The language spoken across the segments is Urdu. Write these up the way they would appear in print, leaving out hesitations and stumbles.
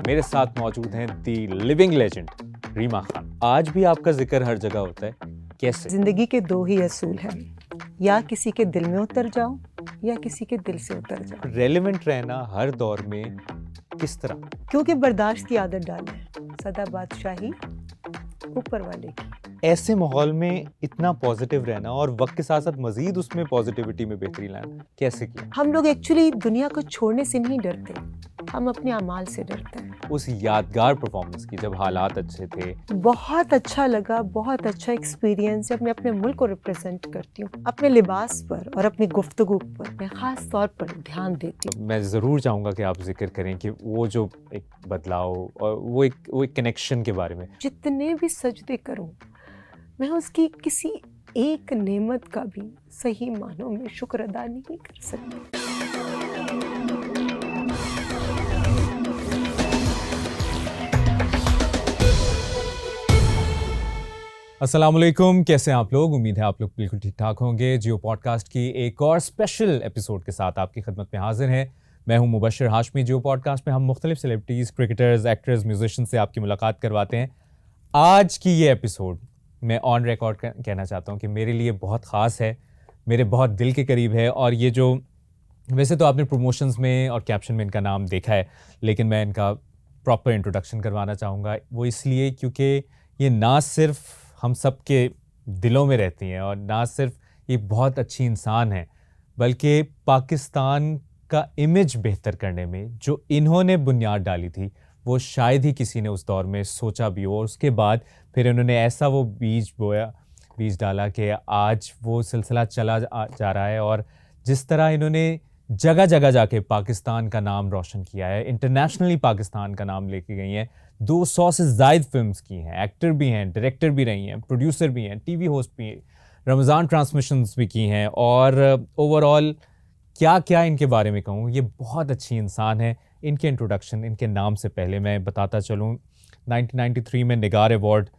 میرے ساتھ موجود ہیں دی لیونگ لیجنڈ ریما خان. آج بھی آپ کا ذکر ہر جگہ ہوتا ہے, کیسے؟ زندگی کے دو ہی اصول ہیں, یا کسی کے دل میں اتر جاؤ یا کسی کے دل سے اتر جاؤ. ریلیونٹ رہنا ہر دور میں کس طرح؟ کیونکہ برداشت کی عادت ڈالیں, سدا بادشاہی اوپر والے کی. ایسے ماحول میں اتنا پازیٹیو رہنا اور وقت کے ساتھ ساتھ مزید اس میں پازیٹیوٹی میں بہتری لانا کیسے کیا؟ ہم لوگ ایکچولی دنیا کو چھوڑنے سے نہیں ڈرتے, ہم اپنے اعمال سے ڈرتے ہیں. اس یادگار پرفارمنس کی جب حالات اچھے تھے, بہت اچھا لگا, بہت اچھا ایکسپیرینس. جب میں اپنے ملک کو ریپرزینٹ کرتی ہوں, اپنے لباس پر اور اپنی گفتگو پر میں خاص طور پر دھیان دیتی ہوں. میں ضرور چاہوں گا کہ آپ ذکر کریں کہ وہ جو ایک بدلاؤ اور وہ ایک کنیکشن کے بارے میں. جتنے بھی سجدے کروں میں اس کی کسی ایک نعمت کا بھی صحیح معنوں میں شکر ادا نہیں کر سکتی. السلام علیکم, کیسے ہیں آپ لوگ؟ امید ہے آپ لوگ بالکل ٹھیک ٹھاک ہوں گے. جیو پوڈ کاسٹ کی ایک اور اسپیشل ایپیسوڈ کے ساتھ آپ کی خدمت میں حاضر ہیں. میں ہوں مبشر ہاشمی. جیو پوڈ کاسٹ میں ہم مختلف سیلیبریٹیز, کرکٹرز, ایکٹرز, میوزیشین سے آپ کی ملاقات کرواتے ہیں. آج کی یہ ایپیسوڈ میں آن ریکارڈ کہنا چاہتا ہوں کہ میرے لیے بہت خاص ہے, میرے بہت دل کے قریب ہے. اور یہ جو ویسے تو آپ نے پروموشنز میں اور کیپشن میں ان کا نام دیکھا ہے, لیکن میں ان کا پراپر انٹروڈکشن کروانا چاہوں گا. وہ اس لیے کیونکہ یہ نہ صرف ہم سب کے دلوں میں رہتی ہیں اور نہ صرف یہ بہت اچھی انسان ہیں, بلکہ پاکستان کا امیج بہتر کرنے میں جو انہوں نے بنیاد ڈالی تھی وہ شاید ہی کسی نے اس دور میں سوچا بھی ہو. اور اس کے بعد پھر انہوں نے ایسا وہ بیج ڈالا کہ آج وہ سلسلہ چلا جا رہا ہے. اور جس طرح انہوں نے جگہ جگہ جا کے پاکستان کا نام روشن کیا ہے, انٹرنیشنلی پاکستان کا نام لے کے گئی ہیں, 200 سے زائد فلمز کی ہیں, ایکٹر بھی ہیں, ڈائریکٹر بھی رہی ہیں, پروڈیوسر بھی ہیں, ٹی وی ہوسٹ بھی ہیں, رمضان ٹرانسمیشنز بھی کی ہیں. اور اوور آل کیا ان کے بارے میں کہوں, یہ بہت اچھی انسان ہے. ان کے انٹروڈکشن ان کے نام سے پہلے میں بتاتا چلوں, 1993 میں نگار ایوارڈ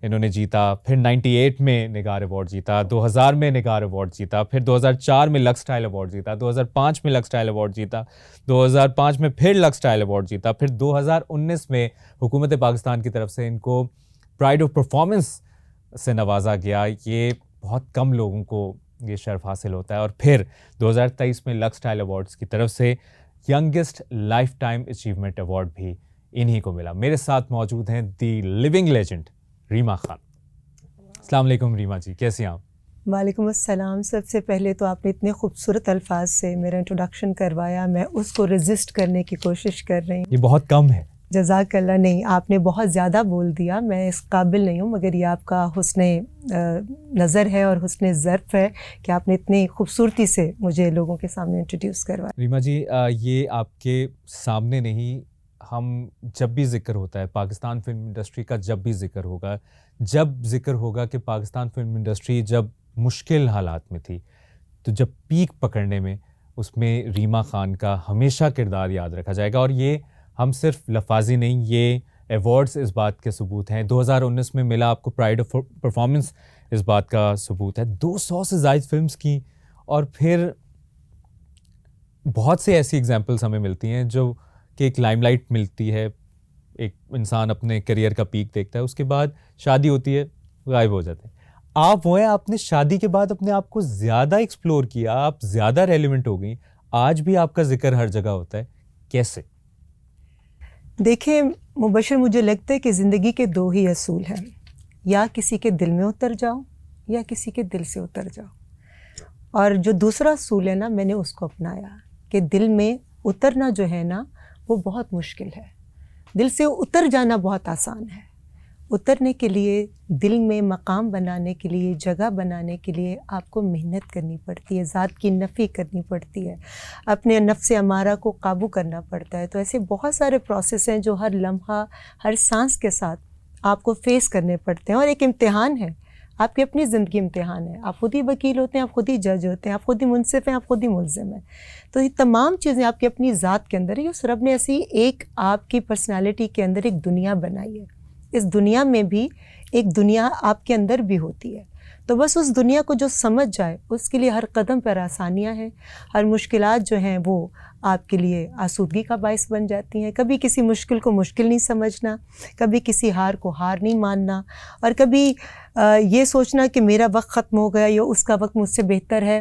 انہوں نے جیتا, پھر 98 میں نگار ایوارڈ جیتا, 2000 میں نگار ایوارڈ جیتا, پھر 2004 میں لکس اسٹائل ایوارڈ جیتا, 2005 میں لکس اسٹائل ایوارڈ جیتا, 2005 میں پھر لکس اسٹائل ایوارڈ جیتا, پھر 2019 میں حکومت پاکستان کی طرف سے ان کو پرائڈ آف پرفارمنس سے نوازا گیا. یہ بہت کم لوگوں کو یہ شرف حاصل ہوتا ہے. اور پھر 2023 میں لکس اسٹائل ایوارڈز کی طرف سے youngest life time achievement award بھی انہی کو ملا. میرے ساتھ موجود ہیں دی لیونگ لیجنڈ ریما خان. السلام علیکم ریما جی, کیسی ہیں آپ؟ وعلیکم السلام. سب سے پہلے تو آپ نے اتنے خوبصورت الفاظ سے میرا انٹروڈکشن کروایا, میں اس کو ریزسٹ کرنے کی کوشش کر رہی ہوں. یہ بہت کم ہے. جزاک اللہ. نہیں, آپ نے بہت زیادہ بول دیا, میں اس قابل نہیں ہوں, مگر یہ آپ کا حسن نظر ہے اور حسن ظرف ہے کہ آپ نے اتنی خوبصورتی سے مجھے لوگوں کے سامنے انٹروڈیوس کروایا. ریما جی, یہ آپ کے سامنے نہیں, ہم جب بھی ذکر ہوتا ہے پاکستان فلم انڈسٹری کا, جب بھی ذکر ہوگا کہ پاکستان فلم انڈسٹری جب مشکل حالات میں تھی, تو جب پیک پکڑنے میں اس میں ریما خان کا ہمیشہ کردار یاد رکھا جائے گا. اور یہ ہم صرف لفاظی نہیں, یہ ایوارڈز اس بات کے ثبوت ہیں. 2019 میں ملا آپ کو پرائڈ آف پرفارمنس, اس بات کا ثبوت ہے. 200 سے زائد فلمز کی, اور پھر بہت سے ایسی ایگزامپلس ہمیں ملتی ہیں جو کہ ایک لائم لائٹ ملتی ہے, ایک انسان اپنے کریئر کا پیک دیکھتا ہے, اس کے بعد شادی ہوتی ہے, غائب ہو جاتے ہیں. آپ وہ ہیں, آپ نے شادی کے بعد اپنے آپ کو زیادہ ایکسپلور کیا, آپ زیادہ ریلیونٹ ہو گئیں, آج بھی آپ کا ذکر ہر جگہ ہوتا ہے, کیسے؟ دیکھیں مبشر, مجھے لگتا ہے کہ زندگی کے دو ہی اصول ہیں, یا کسی کے دل میں اتر جاؤ یا کسی کے دل سے اتر جاؤ. اور جو دوسرا اصول ہے نا, میں نے اس کو اپنایا کہ دل میں اترنا جو ہے نا وہ بہت مشکل ہے, دل سے اتر جانا بہت آسان ہے. اترنے کے لیے, دل میں مقام بنانے کے لیے, جگہ بنانے کے لیے آپ کو محنت کرنی پڑتی ہے, ذات کی نفی کرنی پڑتی ہے, اپنے نفس امارہ کو قابو کرنا پڑتا ہے. تو ایسے بہت سارے پروسیس ہیں جو ہر لمحہ, ہر سانس کے ساتھ آپ کو فیس کرنے پڑتے ہیں. اور ایک امتحان ہے, آپ کی اپنی زندگی امتحان ہے. آپ خود ہی وکیل ہوتے ہیں, آپ خود ہی جج ہوتے ہیں, آپ خود ہی منصف ہیں, آپ خود ہی ملزم ہیں. تو یہ تمام چیزیں آپ کی اپنی ذات کے اندر ہے. اس رب نے ایسی ایک آپ کی پرسنالٹی کے اندر ایک دنیا بنائی ہے. اس دنیا میں بھی ایک دنیا آپ کے اندر بھی ہوتی ہے. تو بس اس دنیا کو جو سمجھ جائے اس کے لیے ہر قدم پر آسانیاں ہیں، ہر مشکلات جو ہیں وہ آپ کے لیے آسودگی کا باعث بن جاتی ہیں. کبھی کسی مشکل کو مشکل نہیں سمجھنا، کبھی کسی ہار کو ہار نہیں ماننا، اور کبھی یہ سوچنا کہ میرا وقت ختم ہو گیا یا اس کا وقت مجھ سے بہتر ہے.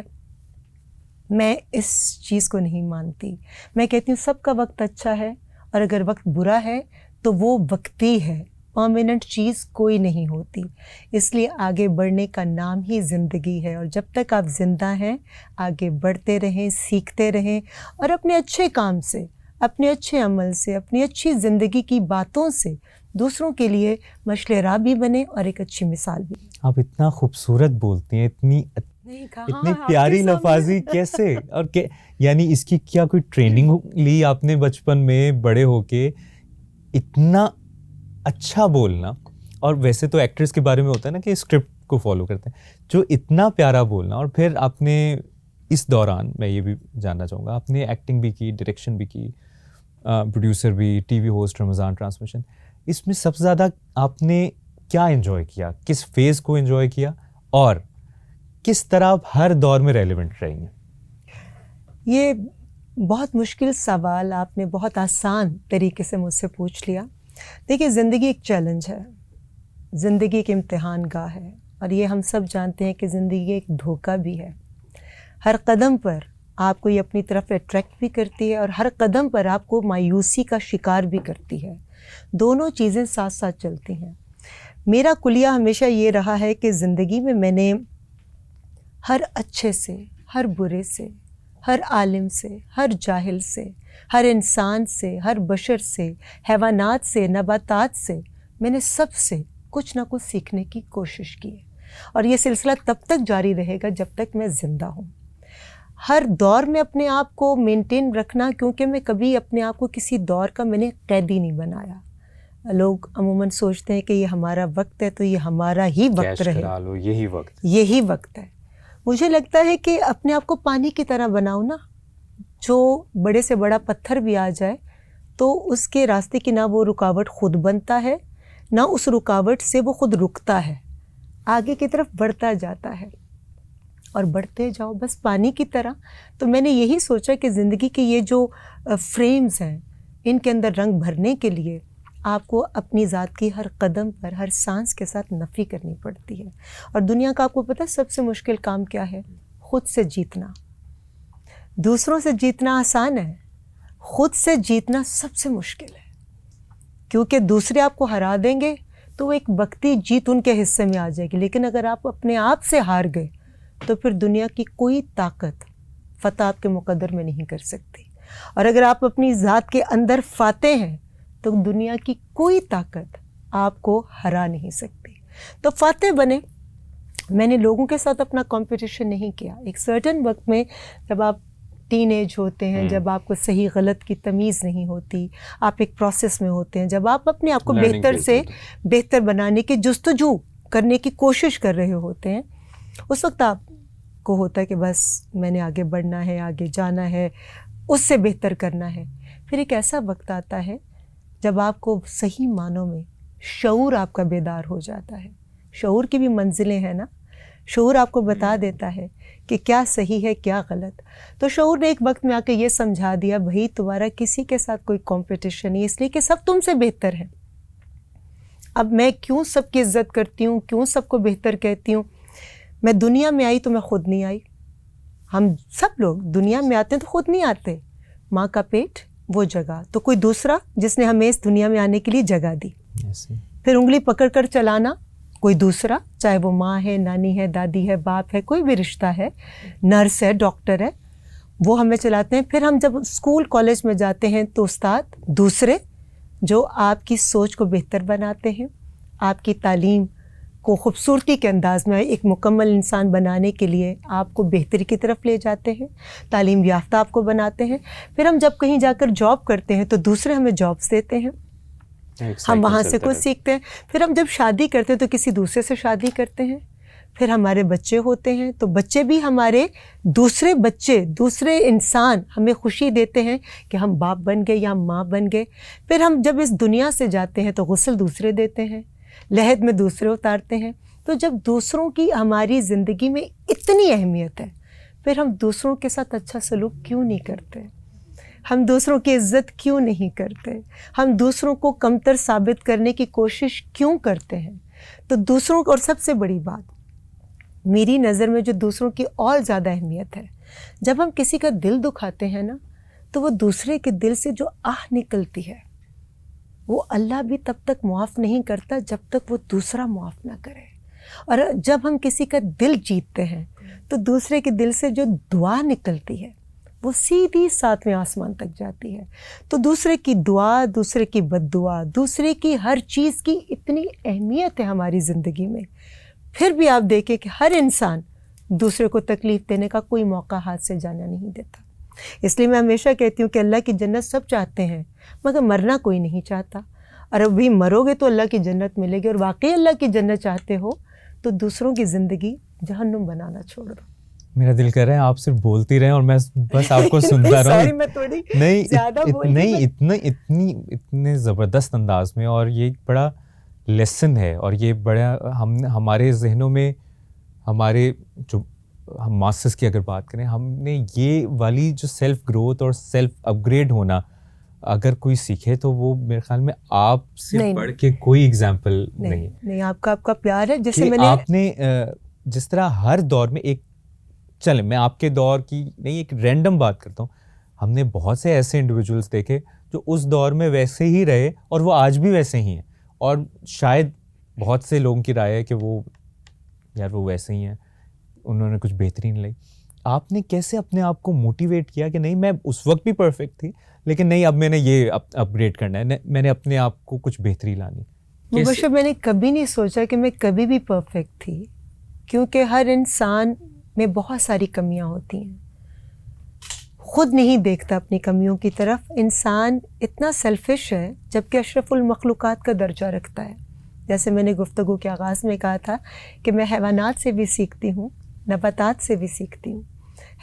میں اس چیز کو نہیں مانتی. میں کہتی ہوں سب کا وقت اچھا ہے، اور اگر وقت برا ہے تو وہ وقتی ہے، پرماننٹ چیز کوئی نہیں ہوتی. اس لیے آگے بڑھنے کا نام ہی زندگی ہے، اور جب تک آپ زندہ ہیں آگے بڑھتے رہیں، سیکھتے رہیں، اور اپنے اچھے کام سے، اپنے اچھے عمل سے، اپنی اچھی زندگی کی باتوں سے دوسروں کے لیے مشعل راہ بھی بنے اور ایک اچھی مثال بھی. آپ اتنا خوبصورت بولتی ہیں، اتنی پیاری لفاظی کیسے، اور یعنی اس کی کیا کوئی ٹریننگ لی آپ نے بچپن میں بڑے ہو کے اتنا اچھا بولنا؟ اور ویسے تو ایکٹرز کے بارے میں ہوتا ہے نا کہ اسکرپٹ کو فالو کرتے ہیں، جو اتنا پیارا بولنا. اور پھر آپ نے اس دوران، میں یہ بھی جاننا چاہوں گا، آپ نے ایکٹنگ بھی کی، ڈائریکشن بھی کی، پروڈیوسر بھی، ٹی وی ہوسٹ رمضان ٹرانسمیشن. اس میں سب سے زیادہ آپ نے کیا انجوائے کیا، کس فیز کو انجوائے کیا، اور کس طرح آپ ہر دور میں ریلیونٹ رہیں گے؟ یہ بہت مشکل سوال آپ نے بہت آسان طریقے سے مجھ سے پوچھ لیا. دیکھیے، زندگی ایک چیلنج ہے، زندگی ایک امتحان گاہ ہے، اور یہ ہم سب جانتے ہیں کہ زندگی ایک دھوکہ بھی ہے. ہر قدم پر آپ کو یہ اپنی طرف اٹریکٹ بھی کرتی ہے، اور ہر قدم پر آپ کو مایوسی کا شکار بھی کرتی ہے. دونوں چیزیں ساتھ ساتھ چلتی ہیں. میرا کلیہ ہمیشہ یہ رہا ہے کہ زندگی میں میں نے ہر اچھے سے، ہر برے سے، ہر عالم سے، ہر جاہل سے، ہر انسان سے، ہر بشر سے، حیوانات سے، نباتات سے، میں نے سب سے کچھ نہ کچھ سیکھنے کی کوشش کی ہے. اور یہ سلسلہ تب تک جاری رہے گا جب تک میں زندہ ہوں. ہر دور میں اپنے آپ کو مینٹین رکھنا، کیونکہ میں کبھی اپنے آپ کو کسی دور کا میں نے قیدی نہیں بنایا. لوگ عموماً سوچتے ہیں کہ یہ ہمارا وقت ہے تو یہ ہمارا ہی وقت رہے، یہی وقت ہے. مجھے لگتا ہے کہ اپنے آپ کو پانی کی طرح بناؤ نا. جو بڑے سے بڑا پتھر بھی آ جائے تو اس کے راستے کی نہ وہ رکاوٹ خود بنتا ہے، نہ اس رکاوٹ سے وہ خود رکتا ہے، آگے کی طرف بڑھتا جاتا ہے. اور بڑھتے جاؤ بس پانی کی طرح. تو میں نے یہی سوچا کہ زندگی کے یہ جو فریمز ہیں، ان کے اندر رنگ بھرنے کے لیے آپ کو اپنی ذات کی ہر قدم پر، ہر سانس کے ساتھ نفی کرنی پڑتی ہے. اور دنیا کا آپ کو پتہ سب سے مشکل کام کیا ہے؟ خود سے جیتنا. دوسروں سے جیتنا آسان ہے، خود سے جیتنا سب سے مشکل ہے. کیونکہ دوسرے آپ کو ہرا دیں گے تو وہ ایک وقتی جیت ان کے حصے میں آ جائے گی، لیکن اگر آپ اپنے آپ سے ہار گئے تو پھر دنیا کی کوئی طاقت فتح آپ کے مقدر میں نہیں کر سکتی. اور اگر آپ اپنی ذات کے اندر فاتح ہیں تو دنیا کی کوئی طاقت آپ کو ہرا نہیں سکتی. تو فاتح بنے. میں نے لوگوں کے ساتھ اپنا کمپٹیشن نہیں کیا. ایک سرٹن وقت میں جب آپ ٹین ایج ہوتے ہیں، جب آپ کو صحیح غلط کی تمیز نہیں ہوتی، آپ ایک پروسیس میں ہوتے ہیں، جب آپ اپنے آپ کو بہتر سے بہتر بنانے کی جستجو کرنے کی کوشش کر رہے ہوتے ہیں، اس وقت آپ کو ہوتا ہے کہ بس میں نے آگے بڑھنا ہے، آگے جانا ہے، اس سے بہتر کرنا ہے. پھر ایک ایسا وقت آتا ہے جب آپ کو صحیح معنوں میں شعور آپ کا بیدار ہو جاتا ہے. شعور کی بھی منزلیں ہیں نا. شعور آپ کو بتا دیتا ہے کہ کیا صحیح ہے، کیا غلط. تو شعور نے ایک وقت میں آ کے یہ سمجھا دیا، بھائی تمہارا کسی کے ساتھ کوئی کمپٹیشن نہیں، اس لیے کہ سب تم سے بہتر ہیں. اب میں کیوں سب کی عزت کرتی ہوں، کیوں سب کو بہتر کہتی ہوں؟ میں دنیا میں آئی تو میں خود نہیں آئی. ہم سب لوگ دنیا میں آتے ہیں تو خود نہیں آتے. ماں کا پیٹ، وہ جگہ، تو کوئی دوسرا جس نے ہمیں اس دنیا میں آنے کے لیے جگہ دی. پھر انگلی پکڑ کر چلانا کوئی دوسرا، چاہے وہ ماں ہے، نانی ہے، دادی ہے، باپ ہے، کوئی بھی رشتہ ہے، نرس ہے، ڈاکٹر ہے، وہ ہمیں چلاتے ہیں. پھر ہم جب اسکول کالج میں جاتے ہیں تو استاد دوسرے جو آپ کی سوچ کو بہتر بناتے ہیں، آپ کی تعلیم کو خوبصورتی کے انداز میں ایک مکمل انسان بنانے کے لیے آپ کو بہتری کی طرف لے جاتے ہیں، تعلیم یافتہ آپ کو بناتے ہیں. پھر ہم جب کہیں جا کر جاب کرتے ہیں تو دوسرے ہمیں جابس دیتے ہیں، ہم وہاں سے کچھ سیکھتے ہیں. پھر ہم جب شادی کرتے ہیں تو کسی دوسرے سے شادی کرتے ہیں. پھر ہمارے بچے ہوتے ہیں تو بچے بھی ہمارے دوسرے بچے، دوسرے انسان ہمیں خوشی دیتے ہیں کہ ہم باپ بن گئے یا ماں بن گئے. پھر ہم جب اس دنیا سے جاتے ہیں تو غسل دوسرے دیتے ہیں، لحد میں دوسرے اتارتے ہیں. تو جب دوسروں کی ہماری زندگی میں اتنی اہمیت ہے، پھر ہم دوسروں کے ساتھ اچھا سلوک کیوں نہیں کرتے؟ ہم دوسروں کی عزت کیوں نہیں کرتے؟ ہم دوسروں کو کمتر ثابت کرنے کی کوشش کیوں کرتے ہیں؟ تو دوسروں کو، اور سب سے بڑی بات میری نظر میں جو دوسروں کی اور زیادہ اہمیت ہے، جب ہم کسی کا دل دکھاتے ہیں نا، تو وہ دوسرے کے دل سے جو آہ نکلتی ہے وہ اللہ بھی تب تک معاف نہیں کرتا جب تک وہ دوسرا معاف نہ کرے. اور جب ہم کسی کا دل جیتتے ہیں تو دوسرے کے دل سے جو دعا نکلتی ہے وہ سیدھی 7ویں آسمان تک جاتی ہے. تو دوسرے کی دعا، دوسرے کی بد دعا، دوسرے کی ہر چیز کی اتنی اہمیت ہے ہماری زندگی میں. پھر بھی آپ دیکھیں کہ ہر انسان دوسرے کو تکلیف دینے کا کوئی موقع ہاتھ سے جانا نہیں دیتا. اس لیے میں ہمیشہ کہتی ہوں کہ اللہ کی جنت سب چاہتے ہیں مگر مرنا کوئی نہیں چاہتا. اور ابھی مرو گے تو اللہ کی جنت ملے گی، اور واقعی اللہ کی جنت چاہتے ہو تو دوسروں کی زندگی جہنم بنانا چھوڑ دو. میرا دل کر رہا ہے آپ صرف بولتی رہیں اور میں بس آپ کو سنتا رہوں. سوری میں تھوڑی زیادہ بول نہیں، اتنے زبردست انداز میں، اور یہ ایک بڑا لیسن ہے، اور یہ بڑا ہمارے ذہنوں میں، ہمارے جو ہم ماسٹرس کی اگر بات کریں، ہم نے یہ والی جو سیلف گروتھ اور سیلف اپ گریڈ ہونا اگر کوئی سیکھے تو وہ میرے خیال میں آپ سے بڑھ کے کوئی ایگزامپل نہیں. آپ کا پیار ہے. جیسے میں نے آپ نے جس طرح ہر دور میں ایک، چلیں میں آپ کے دور کی نہیں، ایک رینڈم بات کرتا ہوں، ہم نے بہت سے ایسے انڈیویجولس دیکھے جو اس دور میں ویسے ہی رہے اور وہ آج بھی ویسے ہی ہیں، اور شاید بہت سے لوگوں کی رائے ہے کہ وہ یار وہ ویسے ہی ہیں، انہوں نے کچھ بہترین لائی. آپ نے کیسے اپنے آپ کو موٹیویٹ کیا کہ نہیں میں اس وقت بھی پرفیکٹ تھی لیکن نہیں اب میں نے یہ اپ گریڈ کرنا ہے، میں نے اپنے آپ کو کچھ بہتری لانی؟ مبشر میں نے کبھی نہیں سوچا کہ میں کبھی بھی پرفیکٹ تھی، کیونکہ ہر انسان میں بہت ساری کمیاں ہوتی ہیں، خود نہیں دیکھتا اپنی کمیوں کی طرف. انسان اتنا سیلفش ہے جبکہ اشرف المخلوقات کا درجہ رکھتا ہے. جیسے میں نے گفتگو کے آغاز میں کہا تھا کہ میں حیوانات سے بھی سیکھتی ہوں، نباتات سے بھی سیکھتی ہوں.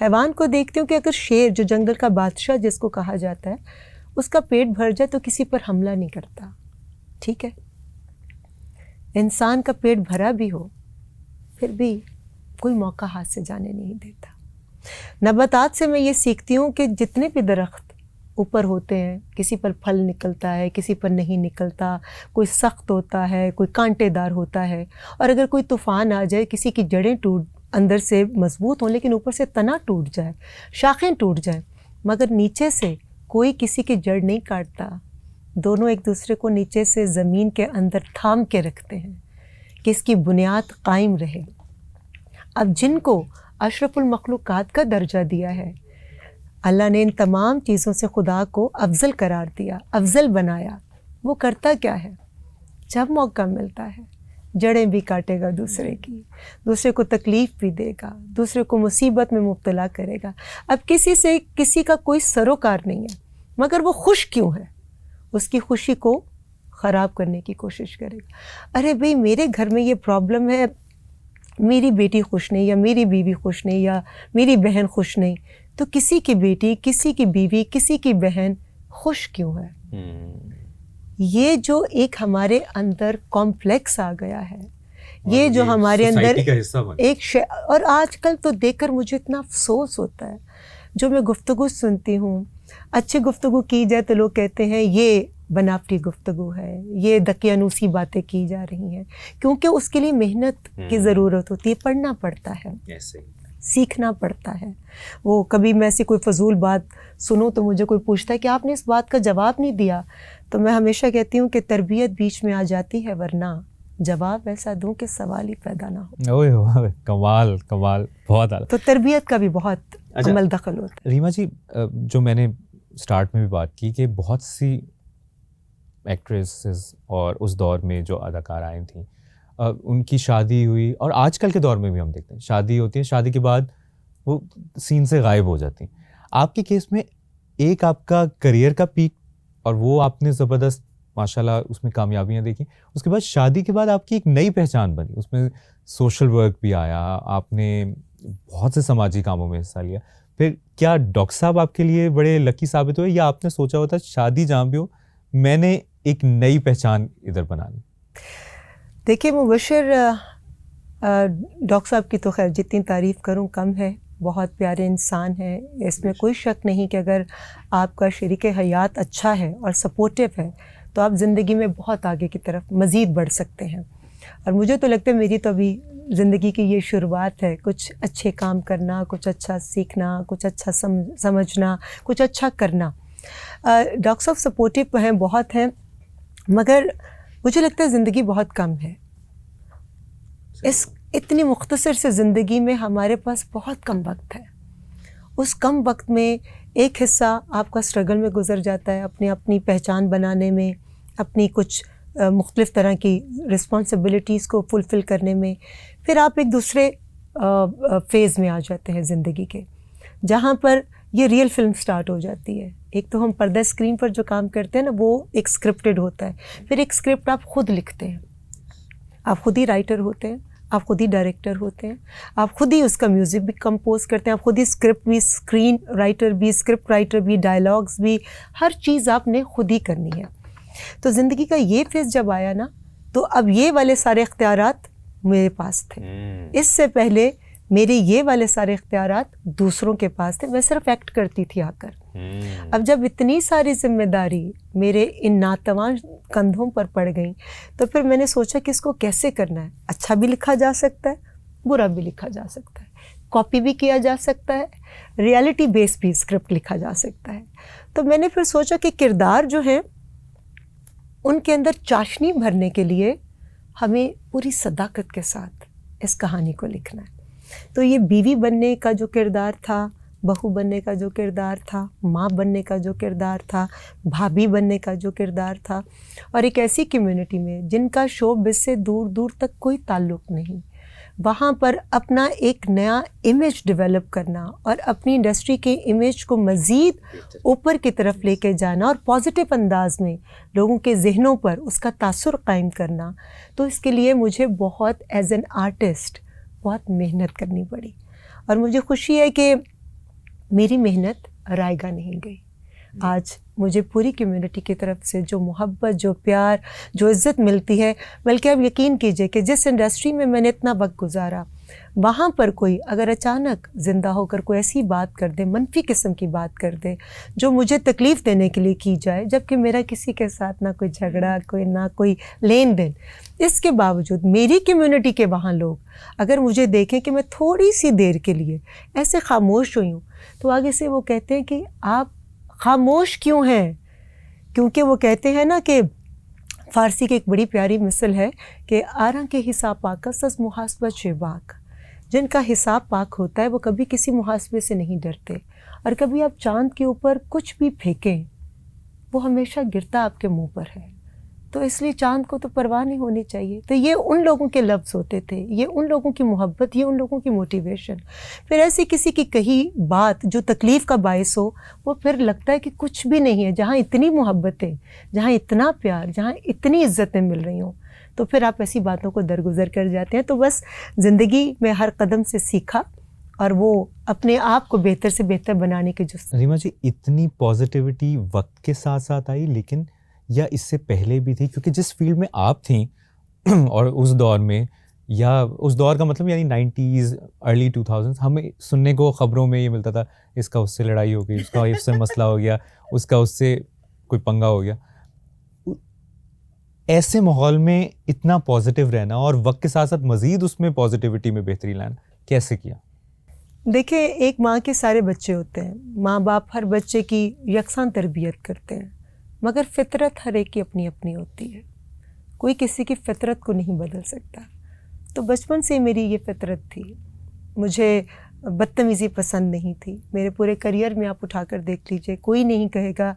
حیوان کو دیکھتی ہوں کہ اگر شیر جو جنگل کا بادشاہ جس کو کہا جاتا ہے، اس کا پیٹ بھر جائے تو کسی پر حملہ نہیں کرتا، ٹھیک ہے. انسان کا پیٹ بھرا بھی ہو پھر بھی کوئی موقع ہاتھ سے جانے نہیں دیتا. نباتات سے میں یہ سیکھتی ہوں کہ جتنے بھی درخت اوپر ہوتے ہیں، کسی پر پھل نکلتا ہے، کسی پر نہیں نکلتا، کوئی سخت ہوتا ہے، کوئی کانٹے دار ہوتا ہے، اور اگر کوئی طوفان آ جائے، کسی کی جڑیں اندر سے مضبوط ہوں لیکن اوپر سے تنا ٹوٹ جائے، شاخیں ٹوٹ جائیں، مگر نیچے سے کوئی کسی کی جڑ نہیں کاٹتا. دونوں ایک دوسرے کو نیچے سے زمین کے اندر تھام کے رکھتے ہیں کہ اس کی بنیاد قائم رہے. اب جن کو اشرف المخلوقات کا درجہ دیا ہے، اللہ نے ان تمام چیزوں سے خدا کو افضل قرار دیا، افضل بنایا. وہ کرتا کیا ہے؟ جب موقع ملتا ہے جڑیں بھی کاٹے گا دوسرے کی، دوسرے کو تکلیف بھی دے گا، دوسرے کو مصیبت میں مبتلا کرے گا. اب کسی سے کسی کا کوئی سروکار نہیں ہے، مگر وہ خوش کیوں ہے؟ اس کی خوشی کو خراب کرنے کی کوشش کرے گا. ارے بھئی میرے گھر میں یہ پرابلم ہے، میری بیٹی خوش نہیں، یا میری بیوی خوش نہیں، یا میری بہن خوش نہیں، تو کسی کی بیٹی، کسی کی بیوی، کسی کی بہن خوش کیوں ہے؟ یہ جو ایک ہمارے اندر کمپلیکس آ گیا ہے، یہ جو ہمارے اندر ایک اور آج کل تو دیکھ کر مجھے اتنا افسوس ہوتا ہے. جو میں گفتگو سنتی ہوں، اچھی گفتگو کی جائے تو لوگ کہتے ہیں یہ بناوٹی گفتگو ہے، یہ دقیانوسی باتیں کی جا رہی ہیں، کیونکہ اس کے لیے محنت کی ضرورت ہوتی ہے، پڑھنا پڑتا ہے، سیکھنا پڑتا ہے. وہ کبھی میں ایسی کوئی فضول بات سنوں تو مجھے کوئی پوچھتا ہے کہ آپ نے اس بات کا جواب نہیں دیا، تو میں ہمیشہ کہتی ہوں کہ تربیت بیچ میں آ جاتی ہے، ورنہ جواب ایسا دوں کہ سوال ہی پیدا نہ ہو. اوہ کمال کمال، بہت اعلیٰ. تو تربیت کا بھی بہت عمل دخل ہوتا ہے. ریما جی، جو میں نے سٹارٹ میں بھی بات کی کہ بہت سی ایکٹریسز اور اس دور میں جو اداکارائیں تھیں، ان کی شادی ہوئی، اور آج کل کے دور میں بھی ہم دیکھتے ہیں شادی ہوتی ہے، شادی کے بعد وہ سین سے غائب ہو جاتی ہیں. آپ کے کیس میں ایک آپ کا کریئر کا پیک، اور وہ آپ نے زبردست ماشاءاللہ اس میں کامیابیاں دیکھی، اس کے بعد شادی کے بعد آپ کی ایک نئی پہچان بنی، اس میں سوشل ورک بھی آیا، آپ نے بہت سے سماجی کاموں میں حصہ لیا. پھر کیا ڈاکٹر صاحب آپ کے لیے بڑے لکی ثابت ہوئے، یا آپ نے سوچا ہوتا شادی جہاں بھی ہو میں نے ایک نئی پہچان ادھر بنانی؟ دیکھیے مبشر، ڈاکٹر صاحب کی تو خیر جتنی تعریف کروں کم ہے، بہت پیارے انسان ہیں، اس میں کوئی شک نہیں کہ اگر آپ کا شریک حیات اچھا ہے اور سپورٹیو ہے تو آپ زندگی میں بہت آگے کی طرف مزید بڑھ سکتے ہیں. اور مجھے تو لگتا ہے میری تو ابھی زندگی کی یہ شروعات ہے، کچھ اچھے کام کرنا، کچھ اچھا سیکھنا، کچھ اچھا سمجھنا، کچھ اچھا کرنا. ڈاکٹر صاحب سپورٹیو ہیں، بہت ہیں، مگر مجھے لگتا ہے زندگی بہت کم ہے. اس اتنی مختصر سے زندگی میں ہمارے پاس بہت کم وقت ہے. اس کم وقت میں ایک حصہ آپ کا اسٹرگل میں گزر جاتا ہے، اپنی پہچان بنانے میں، اپنی کچھ مختلف طرح کی رسپانسبلٹیز کو فلفل کرنے میں. پھر آپ ایک دوسرے فیز میں آ جاتے ہیں زندگی کے، جہاں پر یہ ریئل فلم سٹارٹ ہو جاتی ہے. ایک تو ہم پردہ اسکرین پر جو کام کرتے ہیں نا، وہ ایک اسکرپٹڈ ہوتا ہے. پھر ایک اسکرپٹ آپ خود لکھتے ہیں، آپ خود ہی رائٹر ہوتے ہیں، آپ خود ہی ڈائریکٹر ہوتے ہیں، آپ خود ہی اس کا میوزک بھی کمپوز کرتے ہیں، آپ خود ہی اسکرپٹ بھی، اسکرین رائٹر بھی، اسکرپٹ رائٹر بھی، ڈائلاگز بھی، ہر چیز آپ نے خود ہی کرنی ہے. تو زندگی کا یہ فیز جب آیا نا، تو اب یہ والے سارے اختیارات میرے پاس تھے. اس سے پہلے میرے یہ والے سارے اختیارات دوسروں کے پاس تھے، میں صرف ایکٹ کرتی تھی آ کر. اب جب اتنی ساری ذمہ داری میرے ان ناتواں کندھوں پر پڑ گئیں، تو پھر میں نے سوچا کہ اس کو کیسے کرنا ہے. اچھا بھی لکھا جا سکتا ہے، برا بھی لکھا جا سکتا ہے، کاپی بھی کیا جا سکتا ہے، ریالٹی بیس بھی اسکرپٹ لکھا جا سکتا ہے. تو میں نے پھر سوچا کہ کردار جو ہیں ان کے اندر چاشنی بھرنے کے لیے ہمیں پوری صداقت کے ساتھ اس کہانی کو لکھنا ہے. تو یہ بیوی بننے کا جو کردار تھا، بہو بننے کا جو کردار تھا، ماں بننے کا جو کردار تھا، بھابھی بننے کا جو کردار تھا، اور ایک ایسی کمیونٹی میں جن کا شوبز سے دور دور تک کوئی تعلق نہیں، وہاں پر اپنا ایک نیا امیج ڈیولپ کرنا اور اپنی انڈسٹری کے امیج کو مزید اوپر کی طرف لے کے جانا اور پازیٹیو انداز میں لوگوں کے ذہنوں پر اس کا تاثر قائم کرنا. تو اس کے لیے مجھے بہت ایز این آرٹسٹ بہت محنت کرنی پڑی. اور مجھے خوشی ہے کہ میری محنت رائگاں نہیں گئی. آج مجھے پوری کمیونٹی کی طرف سے جو محبت، جو پیار، جو عزت ملتی ہے، بلکہ اب یقین کیجئے کہ جس انڈسٹری میں میں نے اتنا وقت گزارا، وہاں پر کوئی اگر اچانک زندہ ہو کر کوئی ایسی بات کر دے، منفی قسم کی بات کر دے جو مجھے تکلیف دینے کے لیے کی جائے، جبکہ میرا کسی کے ساتھ نہ کوئی جھگڑا، نہ کوئی لین دین، اس کے باوجود میری کمیونٹی کے وہاں لوگ اگر مجھے دیکھیں کہ میں تھوڑی سی دیر کے لیے ایسے خاموش ہوئی ہوں، تو آگے سے وہ کہتے ہیں کہ آپ خاموش کیوں ہیں؟ کیونکہ وہ کہتے ہیں نا کہ فارسی کی ایک بڑی پیاری مثل ہے کہ آراں کے حساب پاک سز محاسبہ شباک. جن کا حساب پاک ہوتا ہے وہ کبھی کسی محاسبے سے نہیں ڈرتے، اور کبھی آپ چاند کے اوپر کچھ بھی پھینکیں وہ ہمیشہ گرتا آپ کے منہ پر ہے. تو اس لیے چاند کو تو پرواہ نہیں ہونی چاہیے. تو یہ ان لوگوں کے لفظ ہوتے تھے، یہ ان لوگوں کی محبت، یہ ان لوگوں کی موٹیویشن. پھر ایسی کسی کی کہی بات جو تکلیف کا باعث ہو، وہ پھر لگتا ہے کہ کچھ بھی نہیں ہے. جہاں اتنی محبتیں، جہاں اتنا پیار، جہاں اتنی عزتیں مل رہی ہوں، تو پھر آپ ایسی باتوں کو درگزر کر جاتے ہیں. تو بس زندگی میں ہر قدم سے سیکھا اور وہ اپنے آپ کو بہتر سے بہتر بنانے کے ریما جی، اتنی پازیٹیوٹی وقت کے ساتھ ساتھ آئی لیکن یا اس سے پہلے بھی تھی؟ کیونکہ جس فیلڈ میں آپ تھیں اور اس دور میں، یا اس دور کا مطلب یعنی 90s ارلی 2000s، ہمیں سننے کو خبروں میں یہ ملتا تھا اس کا اس سے لڑائی ہو گئی، اس کا اس سے مسئلہ ہو گیا، اس کا اس سے کوئی پنگا ہو گیا. ایسے ماحول میں اتنا پازیٹیو رہنا اور وقت کے ساتھ ساتھ مزید اس میں پازیٹیوٹی میں بہتری لانا کیسے کیا؟ دیکھیں، ایک ماں کے سارے بچے ہوتے ہیں، ماں باپ ہر بچے کی یکساں تربیت کرتے ہیں، مگر فطرت ہر ایک کی اپنی اپنی ہوتی ہے. کوئی کسی کی فطرت کو نہیں بدل سکتا. تو بچپن سے میری یہ فطرت تھی. مجھے بدتمیزی پسند نہیں تھی. میرے پورے کریئر میں آپ اٹھا کر دیکھ لیجئے، کوئی نہیں کہے گا،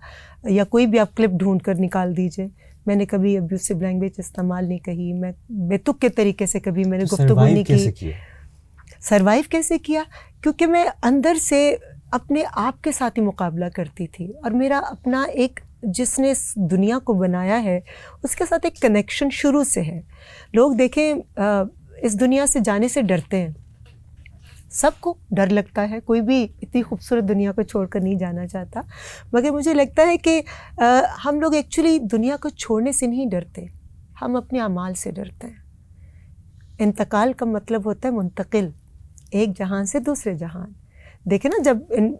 یا کوئی بھی آپ کلپ ڈھونڈ کر نکال دیجئے، میں نے کبھی ابیوسو لینگویج استعمال نہیں کہی. میں بے تک کے طریقے سے کبھی میں نے گفتگو نہیں کی. سروائیو کیسے کیا؟ کیونکہ میں اندر سے اپنے آپ کے ساتھ ہی مقابلہ کرتی تھی، اور میرا اپنا ایک جس نے اس دنیا کو بنایا ہے اس کے ساتھ ایک کنیکشن شروع سے ہے. لوگ دیکھیں اس دنیا سے جانے سے ڈرتے ہیں، سب کو ڈر لگتا ہے، کوئی بھی اتنی خوبصورت دنیا کو چھوڑ کر نہیں جانا چاہتا. مگر مجھے لگتا ہے کہ ہم لوگ ایکچولی دنیا کو چھوڑنے سے نہیں ڈرتے، ہم اپنے اعمال سے ڈرتے ہیں. انتقال کا مطلب ہوتا ہے منتقل، ایک جہان سے دوسرے جہان. دیکھیں نا، جب